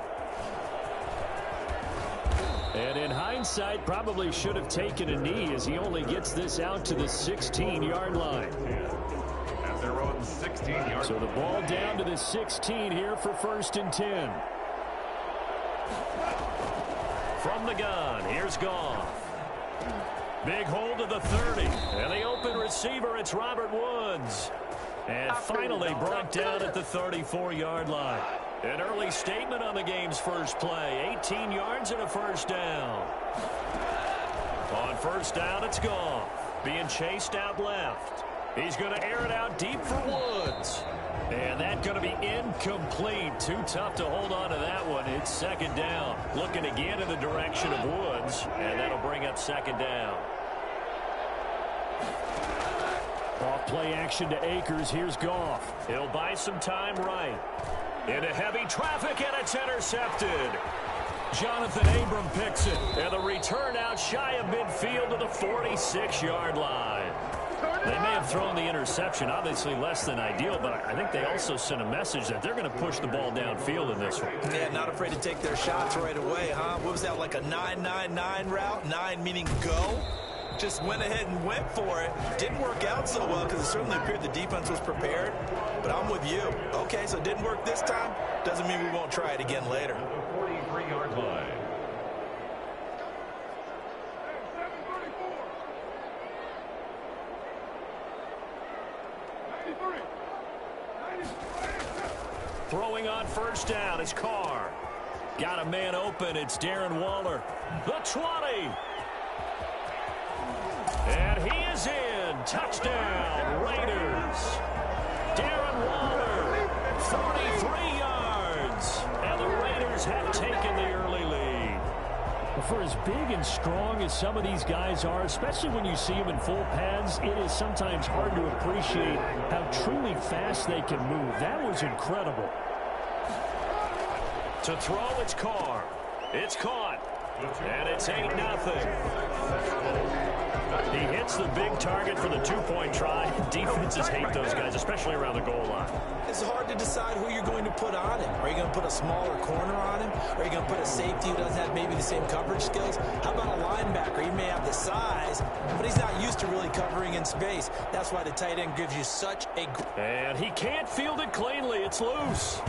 And in hindsight, probably should have taken a knee as he only gets this out to the 16-yard line. At their own 16-yard. So the ball down to the 16 here for 1st and 10. From the gun, here's Goff. Big hold of the 30. And the open receiver, it's Robert Woods. And finally brought down at the 34-yard line. An early statement on the game's first play. 18 yards and a first down. On first down, it's Goff. Being chased out left. He's going to air it out deep for Woods. And that's going to be incomplete. Too tough to hold on to that one. It's 2nd down. Looking again in the direction of Woods. And that'll bring up 2nd down. Off play action to Akers. Here's Goff. He'll buy some time right. Into heavy traffic, and it's intercepted. Jonathan Abram picks it. And the return out shy of midfield to the 46-yard line. They may have thrown the interception, obviously less than ideal, but I think they also sent a message that they're going to push the ball downfield in this one. Yeah, not afraid to take their shots right away, huh? What was that, like a 9-9-9 route? 9 meaning go? Just went ahead and went for it. Didn't work out so well because it certainly appeared the defense was prepared. But I'm with you. Okay, so it didn't work this time. Doesn't mean we won't try it again later. The 43-yard line. Throwing on first down, it's Carr. Got a man open, it's Darren Waller. The 20. And he is in. Touchdown, Raiders. Darren Waller, 43 yards. And the Raiders have taken the early lead. For as big and strong as some of these guys are, especially when you see them in full pads, it is sometimes hard to appreciate how truly fast they can move. That was incredible. To throw, it's Carr. It's caught. And it's 8-0. He hits the big target for the two-point try. Defenses hate those guys, especially around the goal line. It's hard to decide who you're going to put on him. Are you going to put a smaller corner on him? Are you going to put a safety who doesn't have maybe the same coverage skills? How about a linebacker? He may have the size, but he's not used to really covering in space. That's why the tight end gives you such a... And he can't field it cleanly. It's loose.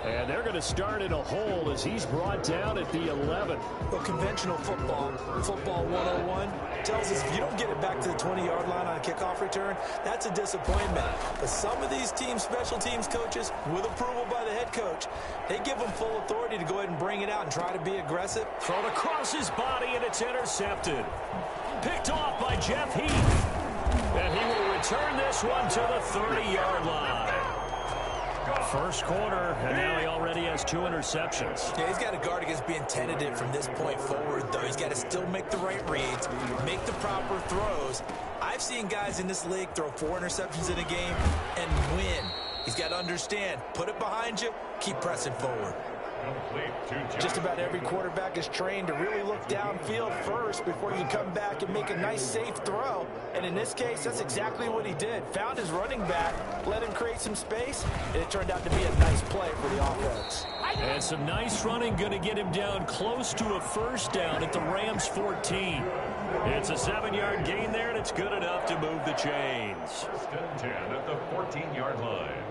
And they're going to start in a hole as he's brought down at the 11. Well, conventional football 101, tells us if you don't get it back to the 20-yard line on a kickoff return, that's a disappointment. But some of these team special teams coaches, with approval by the head coach, they give them full authority to go ahead and bring it out and try to be aggressive. Thrown across his body, and it's intercepted. Picked off by Jeff Heath. And he will return this one to the 30-yard line. First quarter, and now he already has 2 interceptions. Yeah, he's got to guard against being tentative from this point forward, though. He's got to still make the right reads, make the proper throws. I've seen guys in this league throw 4 interceptions in a game and win. He's got to understand, put it behind you, keep pressing forward. Just about every quarterback is trained to really look downfield first before you come back and make a nice, safe throw. And in this case, that's exactly what he did. Found his running back, let him create some space, and it turned out to be a nice play for the offense. And some nice running going to get him down close to a first down at the Rams 14. It's a 7-yard gain there, and it's good enough to move the chains. 10 at the 14-yard line.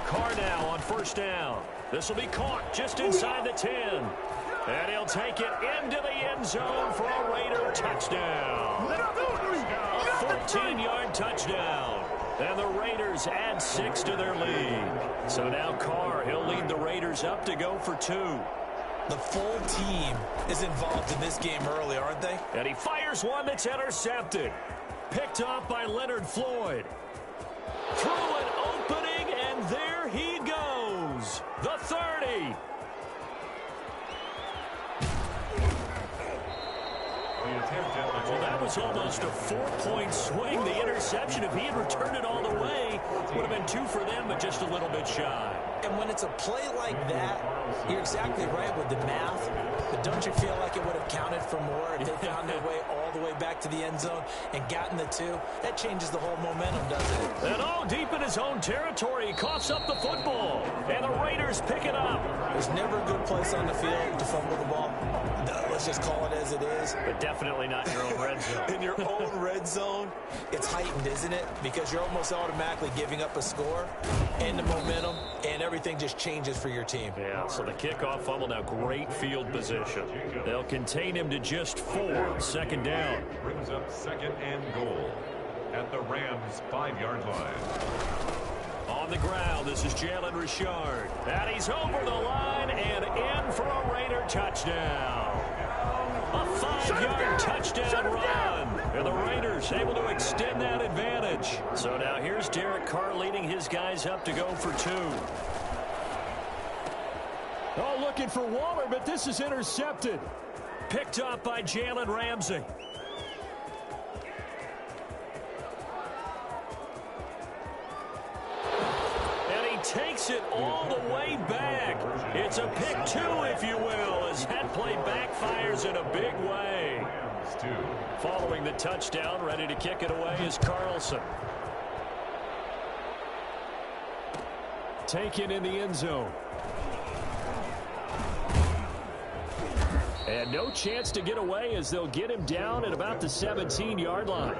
Carr now on first down. This will be caught just inside the 10. And he'll take it into the end zone for a Raider touchdown. A 14-yard touchdown. And the Raiders add 6 to their lead. So now Carr, he'll lead the Raiders up to go for 2. The full team is involved in this game early, aren't they? And he fires one that's intercepted. Picked off by Leonard Floyd. Through an opening, and there he goes. The 30. Well, that was almost a 4-point swing. The interception, if he had returned it all the way, would have been 2 for them, but just a little bit shy. And when it's a play like that, you're exactly right with the math. But don't you feel like it would have counted for more if they found their way all the way back to the end zone and gotten the 2? That changes the whole momentum, doesn't it? And all deep in his own territory, he coughs up the football. And the Raiders pick it up. There's never a good place on the field to fumble the ball. No, let's just call it as it is. But definitely not in your own red zone. In your own red zone, it's heightened, isn't it? Because you're almost automatically giving up a score and the momentum, and everything just changes for your team. Yeah, so the kickoff fumble, now great field position. They'll contain him to just 4. Second down. Brings up 2nd and goal at the Rams 5-yard line. On the ground, this is Jalen Richard. And he's over the line and in for a Raider touchdown. A 5-yard touchdown run. And the Raiders able to extend that advantage. So now here's Derek Carr leading his guys up to go for 2. Oh, looking for Waller, but this is intercepted. Picked up by Jalen Ramsey. And he takes it all the way back. It's a pick 2, if you will, as that play backfires in a big way. Rams 2. Following the touchdown, ready to kick it away is Carlson. Taken in the end zone. And no chance to get away as they'll get him down at about the 17-yard line.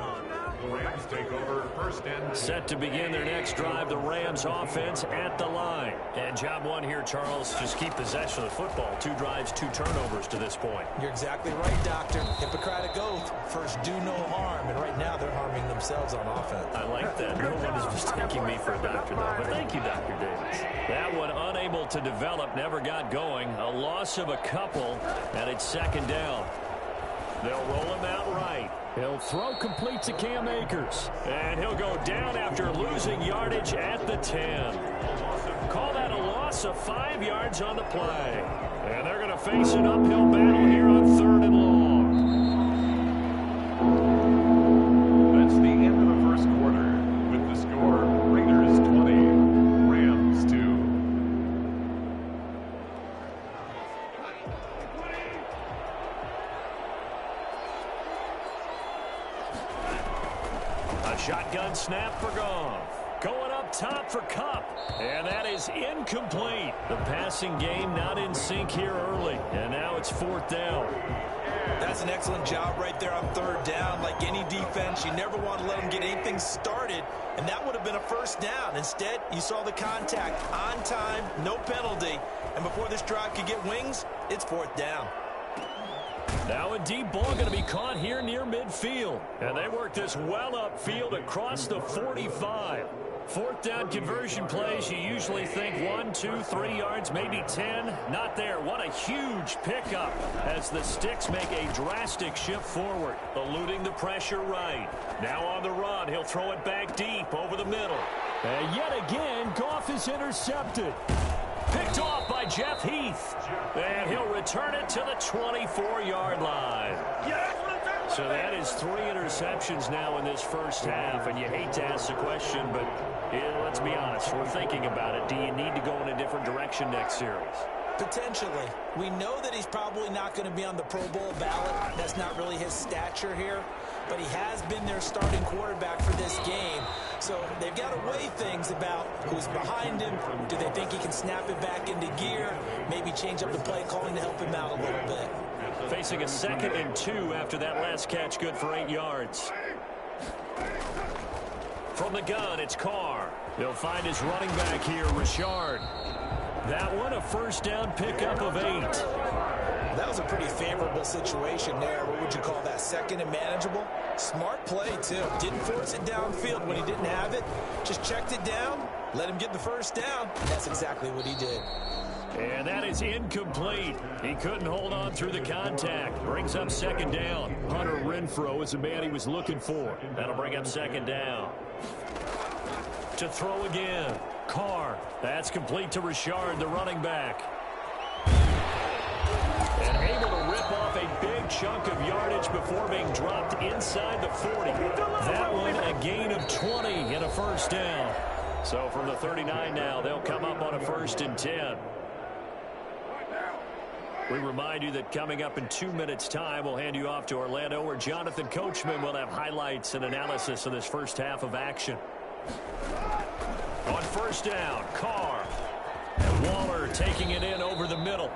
The Rams take over first and 10. Set to begin their next drive, the Rams offense at the line. And job one here, Charles, just keep possession of the football. 2 drives, 2 turnovers to this point. You're exactly right, Doctor. Hippocratic oath. First, do no harm. And right now, they're harming themselves on offense. I like that. No one is mistaking me for a doctor, though. But thank you, Dr. Davis. That one unable to develop, never got going. A loss of a couple, and it's second down. They'll roll him out right. He'll throw complete to Cam Akers. And he'll go down after losing yardage at the 10. Call that a loss of 5 yards on the play. And they're going to face an uphill battle here on 3rd and long. That's the end of the first quarter. With the score, Raiders 20, Rams 2. Shotgun snap for Goff. Going up top for Kupp. And that is incomplete. The passing game not in sync here early. And now it's 4th down. That's an excellent job right there on 3rd down. Like any defense, you never want to let them get anything started. And that would have been a first down. Instead, you saw the contact on time, no penalty. And before this drive could get wings, it's 4th down. Now a deep ball going to be caught here near midfield. And they work this well upfield across the 45. 4th down conversion plays, you usually think 1, 2, 3 yards, maybe 10. Not there. What a huge pickup as the Sticks make a drastic shift forward, eluding the pressure right. Now on the run, he'll throw it back deep over the middle. And yet again, Goff is intercepted. Picked off by Jeff Heath. And he'll return it to the 24-yard line. So that is 3 interceptions now in this first half. And you hate to ask the question, but let's be honest. We're thinking about it. Do you need to go in a different direction next series? Potentially. We know that he's probably not going to be on the Pro Bowl ballot. That's not really his stature here. But he has been their starting quarterback for this game. So they've got to weigh things about who's behind him. Do they think he can snap it back into gear? Maybe change up the play calling to help him out a little bit. Facing a 2nd and 2 after that last catch, good for 8 yards. From the gun, it's Carr. He'll find his running back here, Richard. That one, a first down pickup of 8. That was a pretty favorable situation there. What would you call that? 2nd and manageable? Smart play, too. Didn't force it downfield when he didn't have it. Just checked it down, let him get the first down. And that's exactly what he did. And that is incomplete. He couldn't hold on through the contact. Brings up 2nd down. Hunter Renfrow is the man he was looking for. That'll bring up 2nd down. To throw again. Carr. That's complete to Richard, the running back. And able to rip off a big chunk of yardage before being dropped inside the 40. That one a gain of 20 and a first down. So from the 39 now, they'll come up on a 1st and 10. We remind you that coming up in 2 minutes' time, we'll hand you off to Orlando, where Jonathan Coachman will have highlights and analysis of this first half of action. On 1st down, Carr. And Waller taking it in over the middle.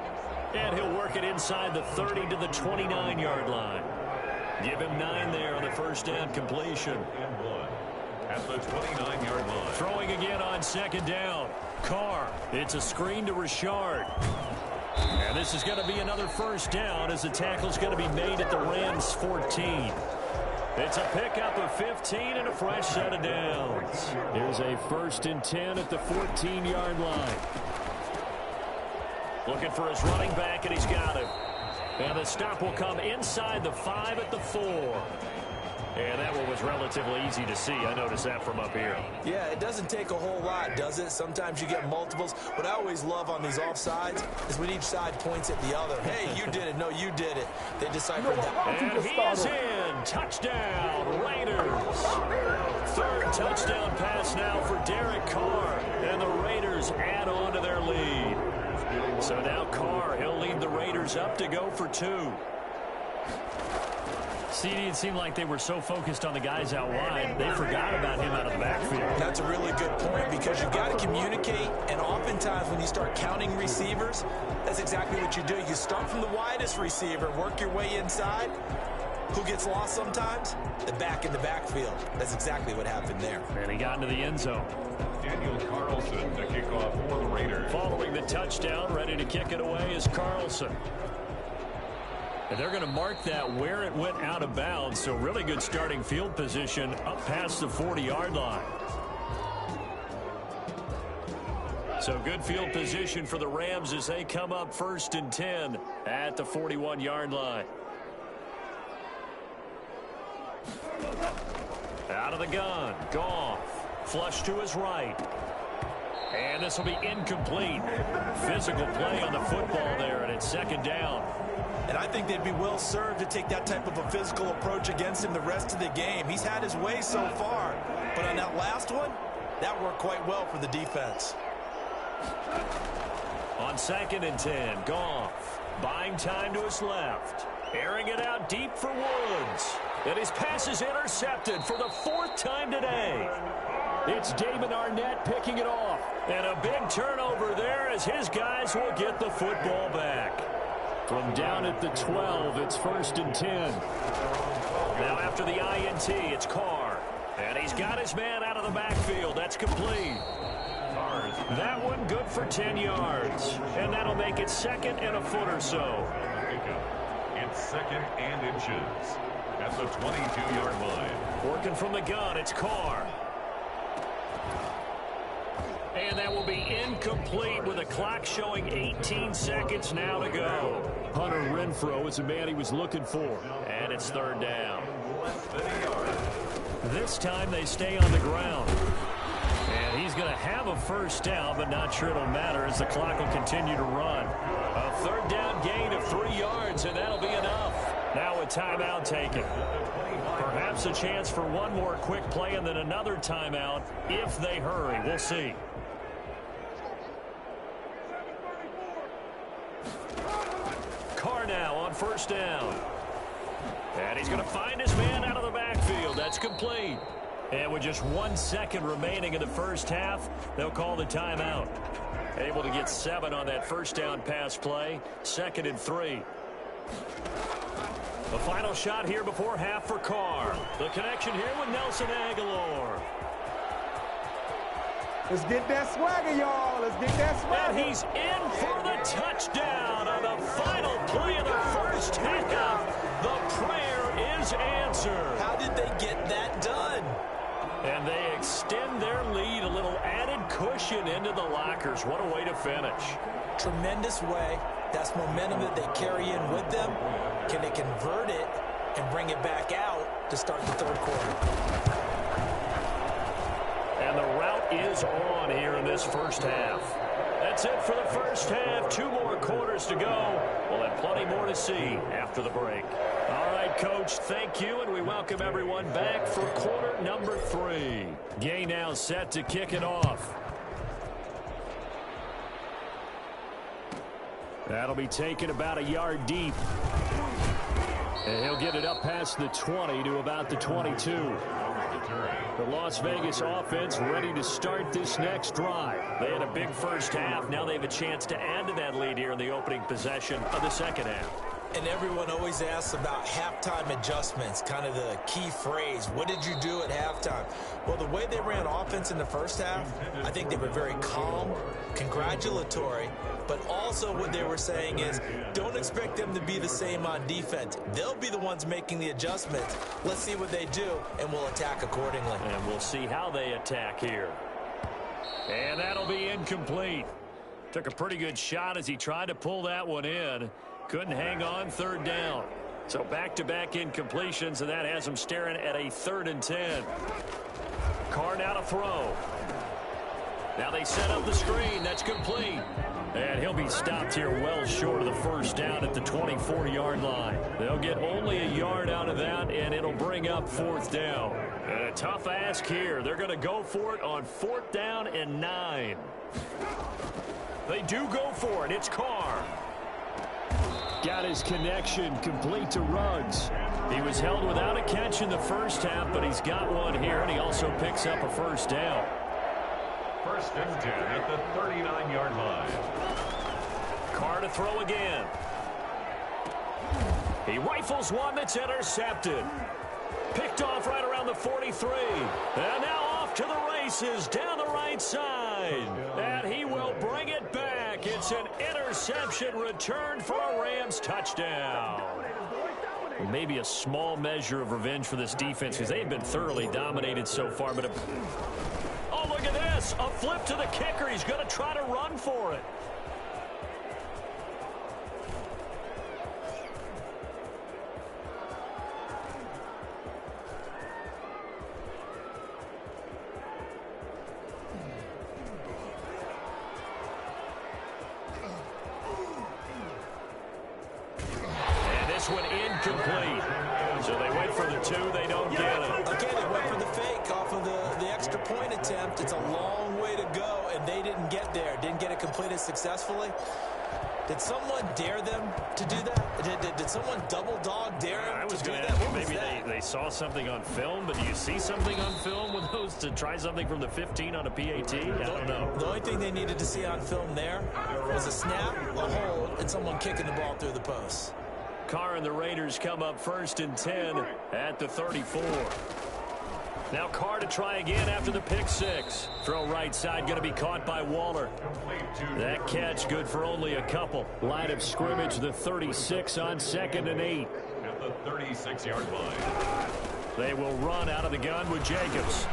And he'll work it inside the 30 to the 29-yard line. Give him 9 there on the 1st down completion. At the 29-yard line. Throwing again on 2nd down. Carr. It's a screen to Richard. And this is going to be another first down as the tackle's going to be made at the Rams' 14. It's a pickup of 15 and a fresh set of downs. Here's a 1st and 10 at the 14-yard line. Looking for his running back, and he's got him. And the stop will come inside the 5 at the 4. And that one was relatively easy to see. I noticed that from up here. Yeah, it doesn't take a whole lot, does it? Sometimes you get multiples. What I always love on these offsides is when each side points at the other. Hey, you did it. No, you did it. They deciphered that. And he is in. Touchdown, Raiders. 3rd touchdown pass now for Derek Carr. And the Raiders add on to their lead. So now Carr, he'll lead the Raiders up to go for 2. CD, it seemed like they were so focused on the guys out wide, they forgot about him out of the backfield. That's a really good point because you've got to communicate, and oftentimes when you start counting receivers, that's exactly what you do. You start from the widest receiver, work your way inside. Who gets lost sometimes? The back in the backfield. That's exactly what happened there. And he got into the end zone. Daniel Carlson to kick off for the Raiders. Following the touchdown, ready to kick it away is Carlson. And they're going to mark that where it went out of bounds, so really good starting field position up past the 40-yard line. So good field position for the Rams as they come up 1st and 10 at the 41-yard line. Out of the gun, Goff, flush to his right. And this will be incomplete. Physical play on the football there, and it's 2nd down. And I think they'd be well served to take that type of a physical approach against him the rest of the game. He's had his way so far, but on that last one, that worked quite well for the defense. On 2nd and 10, Goff buying time to his left. Airing it out deep for Woods. And his pass is intercepted for the 4th time today. It's Damon Arnett picking it off. And a big turnover there as his guys will get the football back. From down at the 12, it's 1st and 10. Now after the INT, it's Carr. And he's got his man out of the backfield. That's complete. That one good for 10 yards. And that'll make it 2nd and a foot or so. It's 2nd and inches at the 22-yard line. Working from the gun, it's Carr. And that will be incomplete with a clock showing 18 seconds now to go. Hunter Renfrow is the man he was looking for. And it's 3rd down. This time they stay on the ground. And he's going to have a 1st down, but not sure it'll matter as the clock will continue to run. A 3rd down gain of 3 yards, and that'll be enough. Now a timeout taken. Perhaps a chance for one more quick play and then another timeout if they hurry. We'll see. Carr now on 1st down. And he's going to find his man out of the backfield. That's complete. And with just 1 second remaining in the first half, they'll call the timeout. Able to get 7 on that 1st down pass play. 2nd and 3. The final shot here before half for Carr. The connection here with Nelson Aguilar. Let's get that swagger, y'all. Let's get that swagger. And he's in for the touchdown on the final play of the first half. The prayer is answered. How did they get that done? And they extend their lead, a little added cushion into the lockers. What a way to finish. Tremendous way. That's momentum that they carry in with them. Can they convert it and bring it back out to start the 3rd quarter? And the route is on here in this first half. That's it for the first half. 2 more quarters to go. We'll have plenty more to see after the break. All right, Coach, thank you, and we welcome everyone back for quarter number 3. Gay now set to kick it off. That'll be taken about a yard deep. And he'll get it up past the 20 to about the 22. The Las Vegas offense ready to start this next drive. They had a big first half. Now they have a chance to add to that lead here in the opening possession of the second half. And everyone always asks about halftime adjustments, kind of the key phrase. What did you do at halftime? Well, the way they ran offense in the first half, I think they were very calm, congratulatory, but also what they were saying is don't expect them to be the same on defense. They'll be the ones making the adjustments. Let's see what they do, and we'll attack accordingly. And we'll see how they attack here. And that'll be incomplete. Took a pretty good shot as he tried to pull that one in. Couldn't hang on, 3rd down. So back-to-back incompletions, and that has him staring at a 3rd and 10. Carr now to throw. Now they set up the screen. That's complete. And he'll be stopped here well short of the 1st down at the 24-yard line. They'll get only a yard out of that, and it'll bring up 4th down. And a tough ask here. They're going to go for it on 4th down and 9. They do go for it. It's Carr. got his connection complete to Ruggs. He was held without a catch in the first half, but he's got one here, and he also picks up a first down. 1st and 10 at the 39-yard line. Carr to throw again. He rifles one that's intercepted. Picked off right around the 43. And now off to the races down the right side. And he will bring it back. It's an interception returned for a Rams touchdown. Maybe a small measure of revenge for this defense because they've been thoroughly dominated so far. But oh, look at this. A flip to the kicker. He's going to try to run for it. One incomplete. So they went for the 2. They don't get it. Again, they went for the fake off of the extra point attempt. It's a long way to go, and they didn't get there. Didn't get it completed successfully. Did someone dare them to do that? Did someone double dog dare them to do that? Maybe they saw something on film, but do you see something on film with those to try something from the 15 on a PAT? I don't know. The only thing they needed to see on film there was a snap, a hold, and someone kicking the ball through the post. Carr and the Raiders come up 1st and 10 at the 34. Now Carr to try again after the pick 6. Throw right side, going to be caught by Waller. That catch good for only a couple. Line of scrimmage, the 36 on 2nd and 8. At the 36-yard line. They will run out of the gun with Jacobs.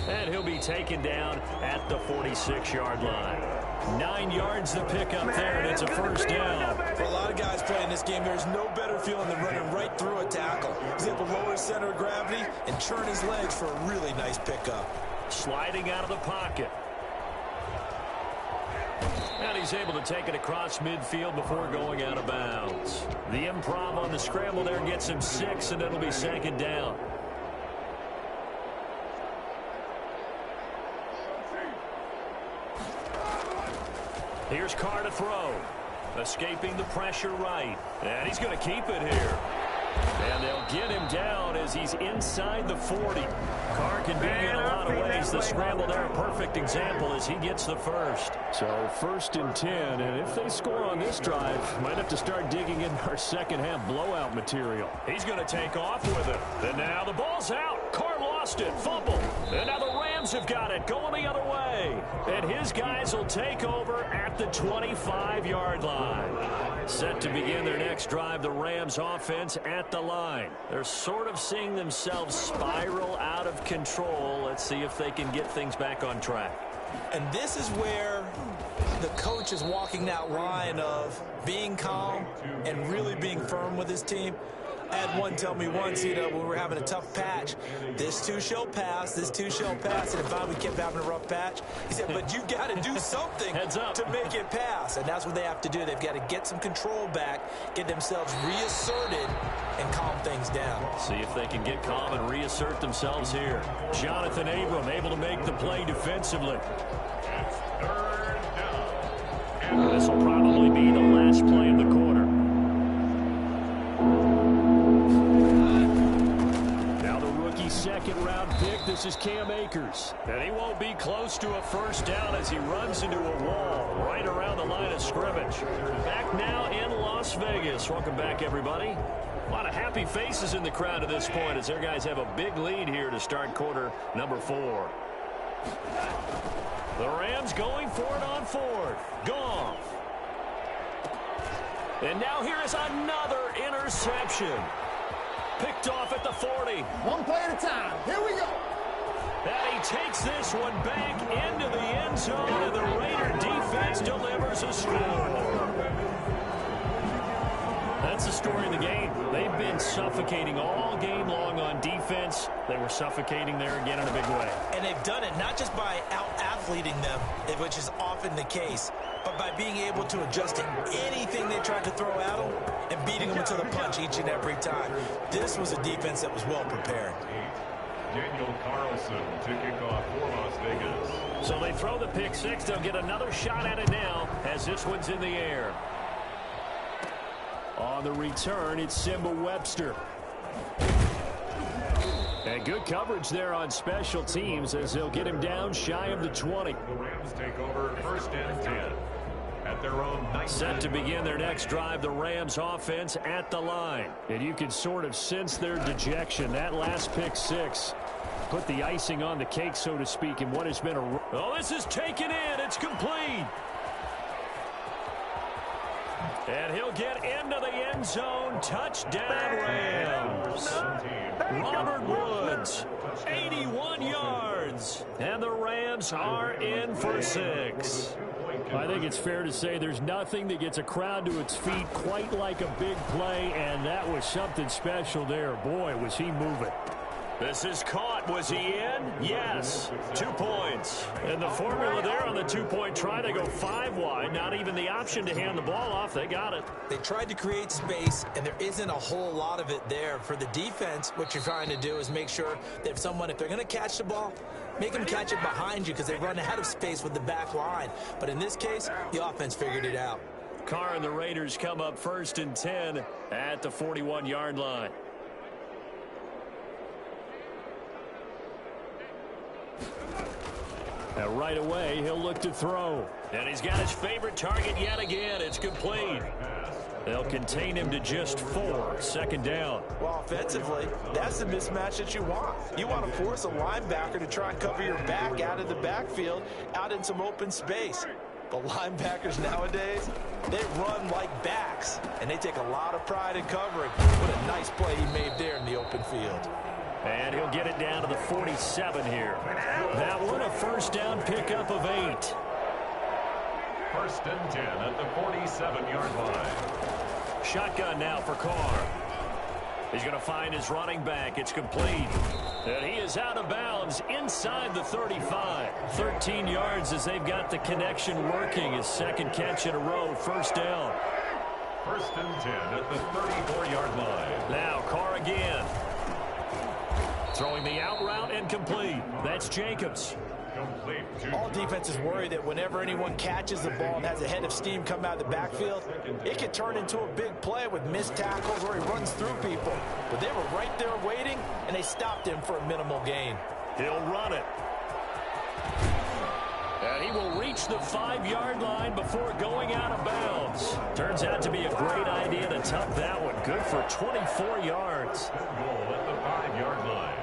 And he'll be taken down at the 46-yard line. 9 yards to pick up there, and it's a first down. For a lot of guys playing this game, there's no better feeling than running right through a tackle. He's able to lower his center of gravity and churn his legs for a really nice pickup. Sliding out of the pocket. And he's able to take it across midfield before going out of bounds. The improv on the scramble there gets him 6, and it'll be 2nd down. Here's Carr to throw. Escaping the pressure right. And he's going to keep it here. And they'll get him down as he's inside the 40. Carr can be in a lot of ways. The scramble there, a perfect example as he gets the first. So 1st and 10, and if they score on this drive, might have to start digging in our second half blowout material. He's going to take off with it. And now the ball's out. Carr lost it. Fumble. And now the Rams have got it. Going the other way. And his guys will take over at the 25-yard line. Set to begin their next drive, the Rams offense at the line. They're sort of seeing themselves spiral out of control. Let's see if they can get things back on track. And this is where the coach is walking that line of being calm and really being firm with his team. I had one tell me once, when we were having a tough patch, this too shall pass, this too shall pass, and finally we kept having a rough patch. He said, but you got to do something to make it pass, and that's what they have to do. They've got to get some control back, get themselves reasserted, and calm things down. See if they can get calm and reassert themselves here. Jonathan Abram able to make the play defensively. It's 3rd down. And this will probably be the last play of the quarter. Second-round pick, this is Cam Akers. And he won't be close to a first down as he runs into a wall right around the line of scrimmage. Back now in Las Vegas. Welcome back, everybody. A lot of happy faces in the crowd at this point as their guys have a big lead here to start quarter number 4. The Rams going for it on 4th. Goff. And now here is another interception. Picked off at the 40. One play at a time. Here we go. And he takes this one back into the end zone, and the Raider defense delivers a score. That's the story of the game. They've been suffocating all game long on defense. They were suffocating there again in a big way. And they've done it not just by out-athleting them, which is often the case, but by being able to adjust to anything they tried to throw at them and beating them to the punch each and every time. This was a defense that was well prepared. Daniel Carlson to kick off for Las Vegas. So they throw the pick 6. They'll get another shot at it now as this one's in the air. On the return, it's Simba Webster. And good coverage there on special teams as they'll get him down shy of the 20. The Rams take over 1st and 10 at their own 19. Set to begin their next drive, the Rams offense at the line. And you can sort of sense their dejection. That last pick six put the icing on the cake, so to speak, in what has been a... Oh, this is taken in. It's complete. And he'll get into the end zone. Touchdown, Rams. Robert Woods, 81 yards. And the Rams are in for 6. I think it's fair to say there's nothing that gets a crowd to its feet quite like a big play, and that was something special there. Boy, was he moving. This is caught. Was he in? Yes. 2 points. And the formula there on the two-point try, they go 5 wide. Not even the option to hand the ball off. They got it. They tried to create space, and there isn't a whole lot of it there. For the defense, what you're trying to do is make sure that if they're going to catch the ball, make them catch it behind you because they run out of space with the back line. But in this case, the offense figured it out. Carr and the Raiders come up 1st and 10 at the 41-yard line. Now right away, he'll look to throw. And he's got his favorite target yet again. It's complete. They'll contain him to just 4. 2nd down. Well, offensively, that's the mismatch that you want. You want to force a linebacker to try and cover your back out of the backfield, out in some open space. But linebackers nowadays, they run like backs, and they take a lot of pride in covering. What a nice play he made there in the open field. And he'll get it down to the 47 here. That one, a 1st down pickup of 8. 1st and 10 at the 47-yard line. Shotgun now for Carr. He's going to find his running back. It's complete. And he is out of bounds inside the 35. 13 yards as they've got the connection working. His 2nd catch in a row. 1st down. 1st and 10 at the 34-yard line. Now Carr again. Throwing the out route and complete. That's Jacobs. All defenses worry that whenever anyone catches the ball and has a head of steam come out of the backfield, it can turn into a big play with missed tackles or he runs through people. But they were right there waiting, and they stopped him for a minimal gain. He'll run it. And he will reach the 5-yard line before going out of bounds. Turns out to be a great idea to tuck that one. Good for 24 yards. Goal at the 5-yard line.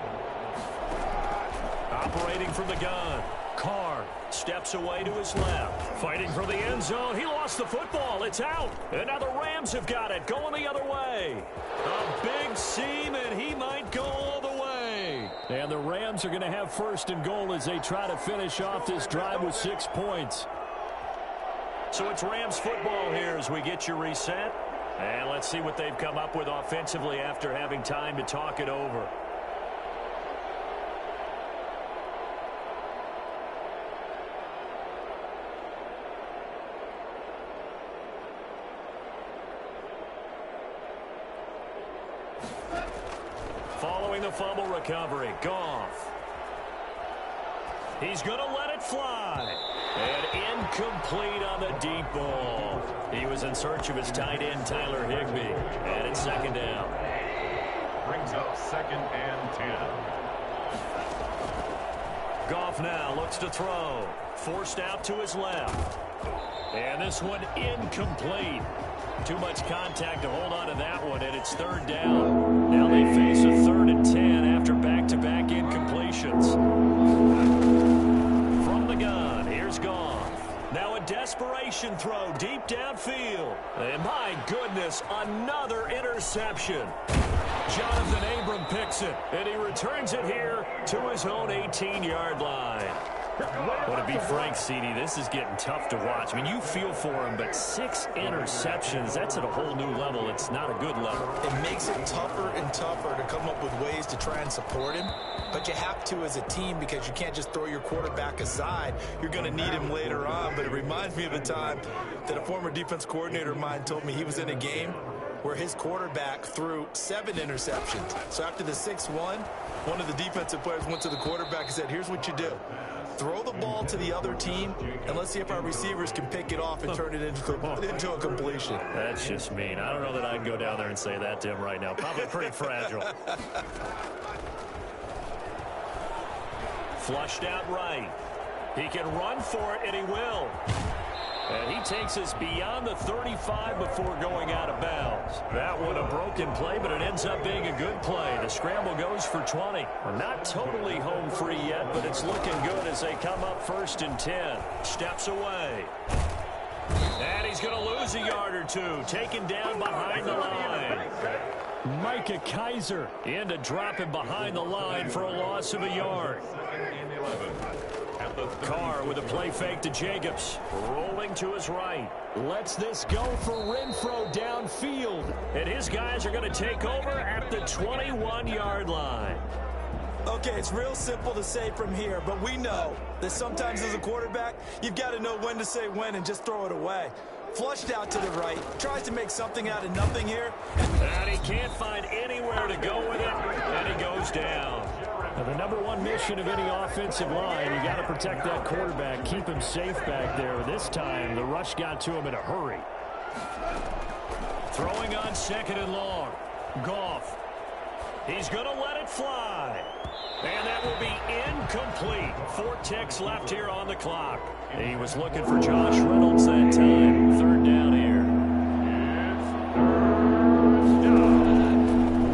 Operating from the gun. Carr steps away to his left. Fighting for the end zone. He lost the football. It's out. And now the Rams have got it. Going the other way. A big seam, and he might go all the way. And the Rams are going to have 1st and goal as they try to finish off this drive with 6 points. So it's Rams football here as we get you reset. And let's see what they've come up with offensively after having time to talk it over. Following the fumble recovery, Goff. He's going to let it fly. And incomplete on the deep ball. He was in search of his tight end, Tyler Higbee. And it's 2nd down. Brings up 2nd and 10. Goff now looks to throw. Forced out to his left. And this one incomplete. Too much contact to hold on to that one, and it's 3rd down. Now they face a 3rd and 10 after back-to-back incompletions. From the gun, here's Goff. Now a desperation throw deep downfield. And my goodness, another interception. Jonathan Abram picks it, and he returns it here to his own 18-yard line. Well, to be frank, CD, this is getting tough to watch. I mean, you feel for him, but 6 interceptions, that's at a whole new level. It's not a good level. It makes it tougher and tougher to come up with ways to try and support him. But you have to as a team because you can't just throw your quarterback aside. You're going to need him later on. But it reminds me of a time that a former defense coordinator of mine told me he was in a game where his quarterback threw 7 interceptions. So after the 6-1, one of the defensive players went to the quarterback and said, here's what you do. Throw the ball to the other team, and let's see if our receivers can pick it off and turn it into a completion. That's just mean. I don't know that I'd go down there and say that to him right now. Probably pretty fragile. Flushed out right. He can run for it, and he will. And he takes us beyond the 35 before going out of bounds. That one a broken play, but it ends up being a good play. The scramble goes for 20. Not totally home free yet, but it's looking good as they come up 1st and 10. Steps away. And he's going to lose a yard or two. Taken down behind the line. Micah Kaiser in to drop him behind the line for a loss of a yard. Carr with a play fake to Jacobs. Rolling to his right. Lets this go for Renfro downfield. And his guys are going to take over at the 21-yard line. Okay, it's real simple to say from here, but we know that sometimes as a quarterback, you've got to know when to say when and just throw it away. Flushed out to the right, tries to make something out of nothing here. And he can't find anywhere to go with it, and he goes down. Now, the number one mission of any offensive line, you got to protect that quarterback, keep him safe back there. This time, the rush got to him in a hurry. Throwing on 2nd and long. Goff. He's going to let it fly. And that will be incomplete. 4 ticks left here on the clock. He was looking for Josh Reynolds that time. 3rd down here.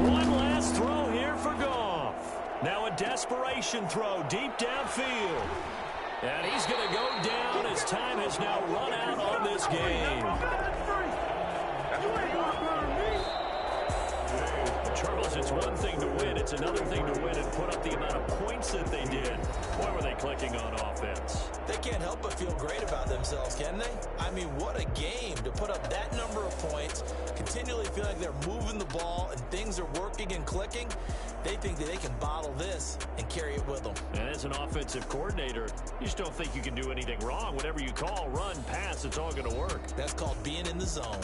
One last throw here for Goff. Now a desperation throw deep downfield. And he's going to go down as time has now run out on this game. Charles, it's one thing to win. It's another thing to win and put up the amount of points that they did. Boy, were they clicking on offense. They can't help but feel great about themselves, can they? I mean, what a game to put up that number of points, continually feel like they're moving the ball and things are working and clicking. They think that they can bottle this and carry it with them. And as an offensive coordinator, you just don't think you can do anything wrong. Whatever you call, run, pass, it's all going to work. That's called being in the zone.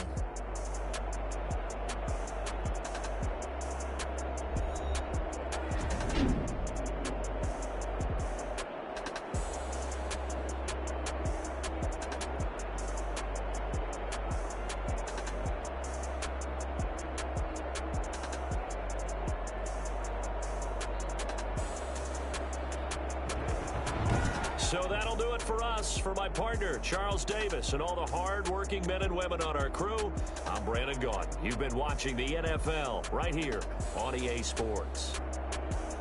So that'll do it for us. For my partner, Charles Davis, and all the hard-working men and women on our crew, I'm Brandon Gaudin. You've been watching the NFL right here on EA Sports.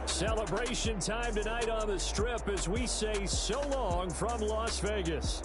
Celebration time tonight on the Strip as we say so long from Las Vegas.